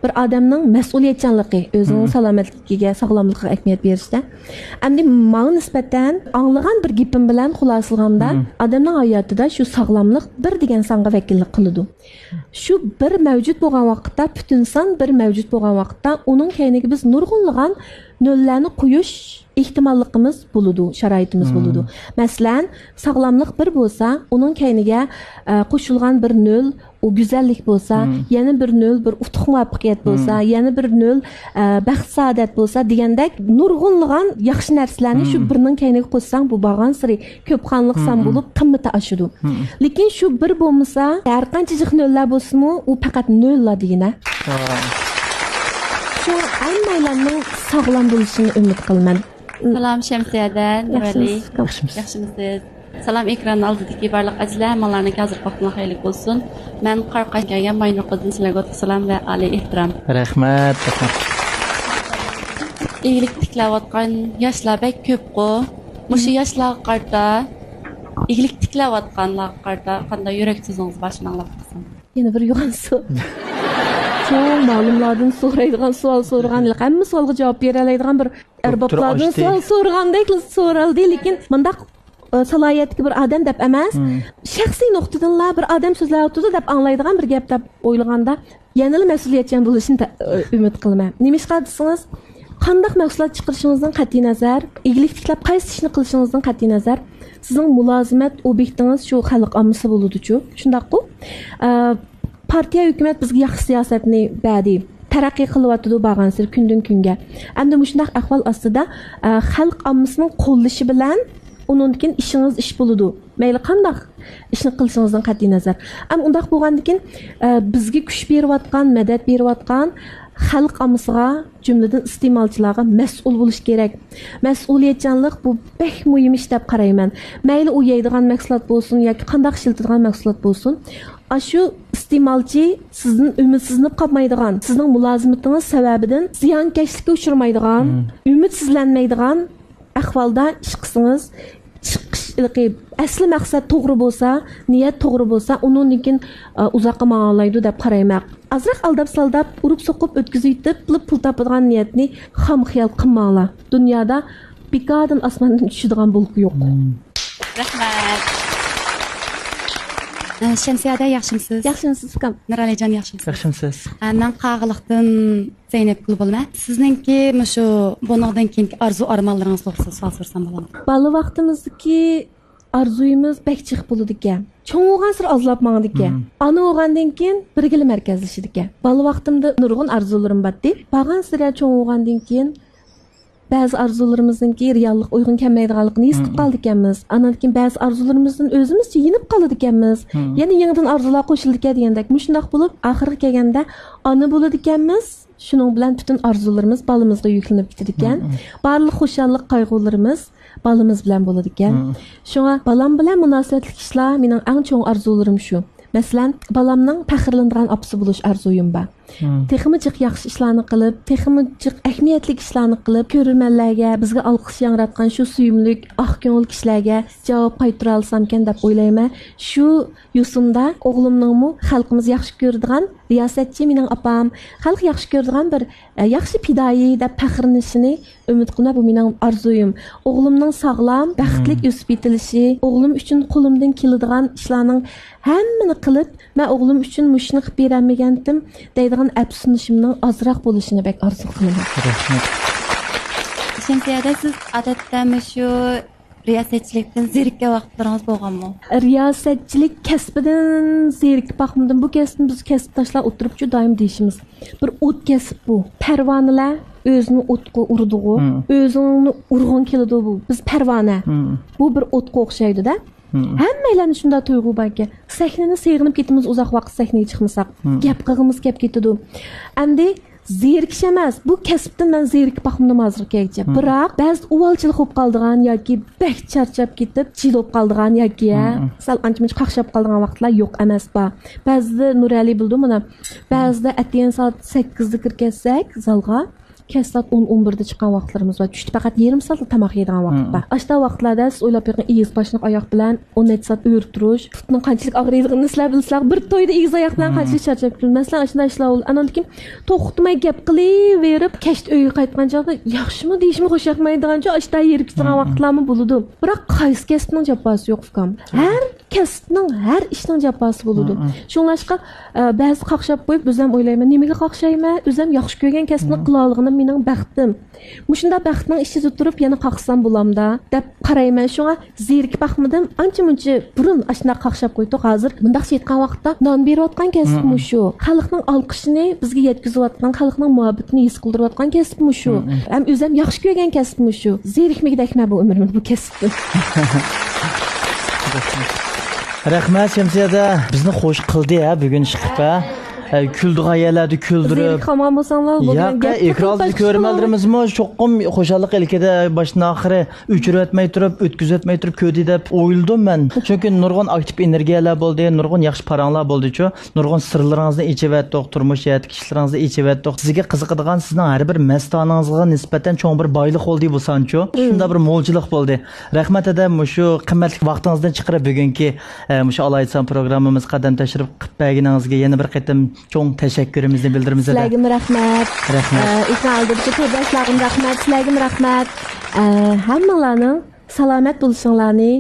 Bir odamning mas'uliyatchanligi, o'zining salomatligiga, sog'lomligiga ahamiyat berishda. Endi menga nisbatan anglagan bir gapim bilan xulosalaganda, odamning hayotida shu sog'lomlik bir degan songa vakillik qiladi. Shu bir mavjud bo'lgan vaqtda, butun son bir mavjud bo'lgan vaqtda, uning keyniga biz nurg'unlagan nollarni qo'yish ehtimolligimiz bo'ladi, sharoitimiz bo'ladi. Masalan, sog'lomlik bir bo'lsa, uning keyniga qo'shilgan bir nol, o go'zallik bo'lsa, yana bir nol, bir utuq muvaffaqiyat bo'lsa, yana bir nol, baxt saodat bo'lsa degandek nurg'unlagan yaxshi narsalarni shu birning keyniga qo'shsang, bu bag'an siri ko'p xonlik son bo'lib qimmati oshadi. Lekin shu bir bo'lmasa, har qancha jiq nollar bo'lsa-mu, u faqat nollar degina. Shu hammalarning sog'lom bo'lishini umid qilaman. Salom Shamsiyada, Nurali. Yaxshimisiz? Salom ekran oldidagi barliq azizlar, hammalarning hozir vaqtingiz xayrli bo'lsin. Men Qarqashga kelgan Maynur qizdan sizlarga salom va oliy ehtirom. Rahmat. Iyilik tiklayotgan yoshlar bek ko'p-ku. Mushu yoshlar qarta iyilik tiklayotganlar qarta qanday yurak so'zingiz boshini anglab qilsin. Yana bir yo'g'on so'z. Çoğun ma'lumlardan so'raydigan savol so'ragan, hamma savolga javob bera oladigan bir arboblardan savol so'ragandek so'raldi, lekin bundaq salohiyatli bir odam deb emas, shaxsiy nuqtadan bir odam so'zlayotdi deb anglaydigan bir gap deb o'ylaganda, yanada mas'uliyatchan bo'lishini umid qilaman. Nimishqa desangiz, qanday mahsulot chiqarishingizdan qat'iy nazar, iyilik tiklab qaysi ishni qilishingizdan qat'iy nazar, sizning mulozimat obyektingiz shu xalq ommasi bo'ladi-ku. Shundaqku. Partiya hukumat bizga yaxshi siyosatni berdi. Taraqqiy qilyapti bag'ansir kundan kunga. Endi shundaq ahvol ostida xalq ommasining qo'llashi bilan undan ishingiz ish bo'ladi. Mayli qanday ishni qilishingizdan qat'iy nazar. Am undaq bo'lgandan keyin bizga kuch berayotgan, madad berayotgan xalq ommasiga, jumladan iste'molchilarga mas'ul bo'lish kerak. Mas'uliyatchanlik bu bek muhim ish deb qarayman. Mayli u yeydigan mahsulot bo'lsin yoki qanday ishiladigan mahsulot bo'lsin, shu iste'molchi sizning umidsiznib qolmaydigan, sizning mulozimatingiz sababidan ziyonkashlikka uchramaydigan, umidsizlanmaydigan ahvolda ish qilsangiz, chiqishlik asli maqsad to'g'ri bo'lsa, niyat to'g'ri bo'lsa, undan uzoqqa ma'nolaydi deb qarayman. Azroq aldab-saldab, urib so'qib o'tkazib yetib, pul topadigan niyatni xam xiyol qilmanglar. Dunyoda bekordan osmondan tushadigan bo'lk yo'q. Rahmat. Şemsiyada yaxshimisiz? Yaxshimisiz ukam? Nuralijon yaxshimisiz? Yaxshimisiz. Men Qag'iliqdan Zeynep Gul bo'laman. Sizningki shu bundan keyingi arzu armonlaringiz to'g'risida savol so'rasam bo'ladimi? Bala vaqtimizdagi arzuyimiz bekchiq bo'ladi ekan. Cho'ng o'g'an sir ozlab mangdi ekan. Ana o'g'andan keyin birgili markazlashdi ekan. Bala vaqtimda nurg'un arzularim bor deb, bag'an sir cho'ng o'g'andan keyin ba'zi arzularimizninki reallik uyg'un kelmaydiganligini his qilib qoldik ekanmiz. Andan keyin ba'zi arzularimizdan o'zimizcha yenib qoladi ekanmiz. Yana yangidan arzular qo'shildi ekan degandek. Mushundaq bo'lib, oxirgi kelganda ona bo'ladi ekanmiz. Shuning bilan butun arzularimiz balamizga yuklanib ketadi ekan. Barliq xushallik qayg'ularimiz balamiz bilan bo'ladi ekan. Shunga balam bilan munosabatli ishlar mening eng cho'ng arzularim shu. Masalan, balamning faxrlanadigan opasi bo'lish arzuyim bor. Texmi jiq yaxshi ishlarni qilib, texmi jiq ahamiyatli ishlarni qilib, ko'rmanlarga, bizga olqish yangratgan shu suyumlik, oq ko'ngil kishilarga javob qaytara olsam ekan deb o'ylayman. Shu yusumda o'g'limningmi xalqimiz yaxshi ko'radigan riyosatchi mening opam, xalq yaxshi ko'radigan bir yaxshi fidoyi deb faxrlanishini umid qilaman. Bu mening arzuyim. O'g'limning sog'lom, baxtli o'sib yetilishi, o'g'lim uchun qo'limdan keladigan ishlarning hammani qilib, men o'g'lim uchun mushni qilib beramagandim deydigan afsunishimning ozroq bo'lishini bek orzu qilaman. Şemsiyada siz odatda shu riyosatchilikdan zerikkan vaqtlaringiz bo'lganmi? Riyosatchilik kasbidan zerikib baxmadim. Bu kasbni biz kasbdoshlar o'tiribchi doim deyishimiz. Bir o't kasb bu. Parvonalar o'zini o'tga urdigu, o'zini urg'on keladi bu. Biz parvona. Bu bir o'tga o'xshaydi-da. Hammalarning shunday tuyg'u borki, sahnani seg'inib ketimiz uzoq vaqt sahnaga chiqmasak, gap qilg'imiz kelib ketadi. Endi zerikish emas, bu kasbdan men zerikib baxmadim hozirgacha. Biroq ba'zi uvolchilik bo'lib qoldigan yoki bak charchab ketib, jil bo'lib qoldigan yoki sal ancha-muncha qaqshab qoldigan vaqtlar yo'q emas ba. Ba'zida Nurali bildi mana. Ba'zida atayin soat 8 da kirib ketsak zalga, Kesat 10-11'de çıkan vaxtlarımız var. Düştü faqat yarım saatla tamaq yeydigan vaqt var. Aşta vaxtlarda siz o'ylab beqing iyiz başlıq oyoq bilan 10 saat o'rib turish, tutning qanchalik og'riydigini sizlar bilsizlar. Bir to'yda iyiz oyoq bilan qanchalik charchab kelmaslar, ashuna ishlar ol. Anandikim to'xtamay gap qilaverib, kashta uyga qaytgan chog'da yaxshimi deyishmi qo'shaqmaydigan joy ashta yerib ketgan vaqtlarmi bo'ladi. Biroq qaysi kasbning jafosi yo'q ukam. Har kasbning, har ishning jafosi bo'ladi. Shunlashqa ba'zi qaqshab qo'yib, o'zim o'ylayman, nimaga qaqshayman? O'zim yaxshi ko'rgan kasbni qila olganim mening baxtim. Mushunda baxtning ishida turib yana qaqsam bo'lamda deb qarayman. Shunga zerikib baxmadim. Ancha-muncha burun ashuna qaqshab qo'ydi. Hozir bundaq aytgan vaqtda non berayotgan kasbmi shu. Xalqning olqishini bizga yetkazayotgan, xalqning muhabbatini his qildirayotgan kasbmi shu. Ham o'zim yaxshi ko'rgan kasbmi shu. Zerikmagidakman bu umrimni bu kasbdan. Rahmat Şemsiyada bizni xo'sh qildi ya bugun chiqib. Küldüğü yerlerde küldürüp. Zerik hamam olsanlar bo'lgan. Ya ekranda ko'rmalarimizni cho'qqim xo'jalik ilkida boshdan oxiri o'chirib etmay turib, o'tkazib etmay turib ko'di deb o'yildim men. Chunki nurg'un aktiv energiyalar bo'ldi, nurg'un yaxshi paranglar bo'ldi-ku. Nurg'un sirlaringizni ichib etdik, turmush hayot kishilaringizni ichib etdik. Sizga qiziqadigan sizning har bir mastoningizga nisbatan cho'ng bir boylik bo'ldi bu sanchu. Shunda bir mo'lchilik bo'ldi. Rahmat adam shu qimmatli vaqtingizdan chiqarib bugungi shu Alaysan programmamiz qadam tashrif qilib berganingizga yana bir qatam cho'ng tashakkurimizni bildiramiz. Sizlarga rahmat. İknaldagi turdoshlarim rahmat. Sizlarga rahmat. Hammalarning salomat bo'lishinglarni,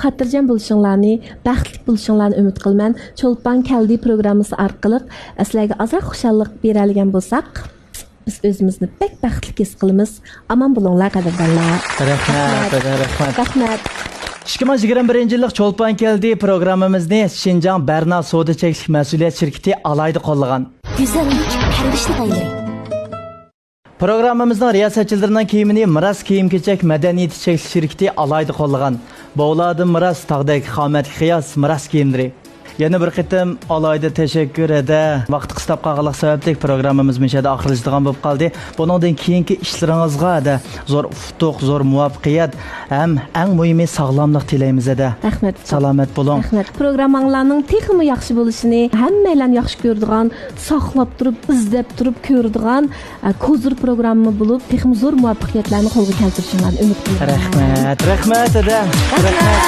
xotirjam bo'lishinglarni, baxtli bo'lishinglarni umid qilaman. Cho'lpon Kaldi programmasi orqali sizlarga ozroq xushallik beradigan bo'lsak, biz o'zimizni bek baxtli his qilamiz. Aman bo'linglar qadrdonlar. Rahmat. Rahmat. 2021 yillik Cho'lpon Kaldi programmamizni Şinjan Berna Soda Cheklik mas'uliyat shirkati alayda qo'llagan. Güzellik parvarishlik aylari. Programmamizning riyosatchilarining kiyimini Miras kiyim-kechak madaniyat cheklik shirkati alayda qo'llagan. Bo'ladim Miras taqdak qomat qiyos Miras kiyimlari. Yana bir qitim alayda tashakkur eda. Vaqt qistab qolganlik sababli programmamiz mishada oxirlashadigan bo'lib qoldi. Buningdan keyingi ishlaringizga da zo'r utuq, zo'r muvaffaqiyat ham eng muhimi sog'lomlik tilaymiz eda. Rahmat. Salomat bo'ling. Rahmat. Programmanglarning texmi yaxshi bo'lishini, hammalar yaxshi ko'radigan, saqlab turib, izlab turib ko'radigan kozur programma bo'lib, texmi zo'r muvaffaqiyatlarni qo'lga keltirishinglarni umid qilaman. Rahmat eda. Rahmat.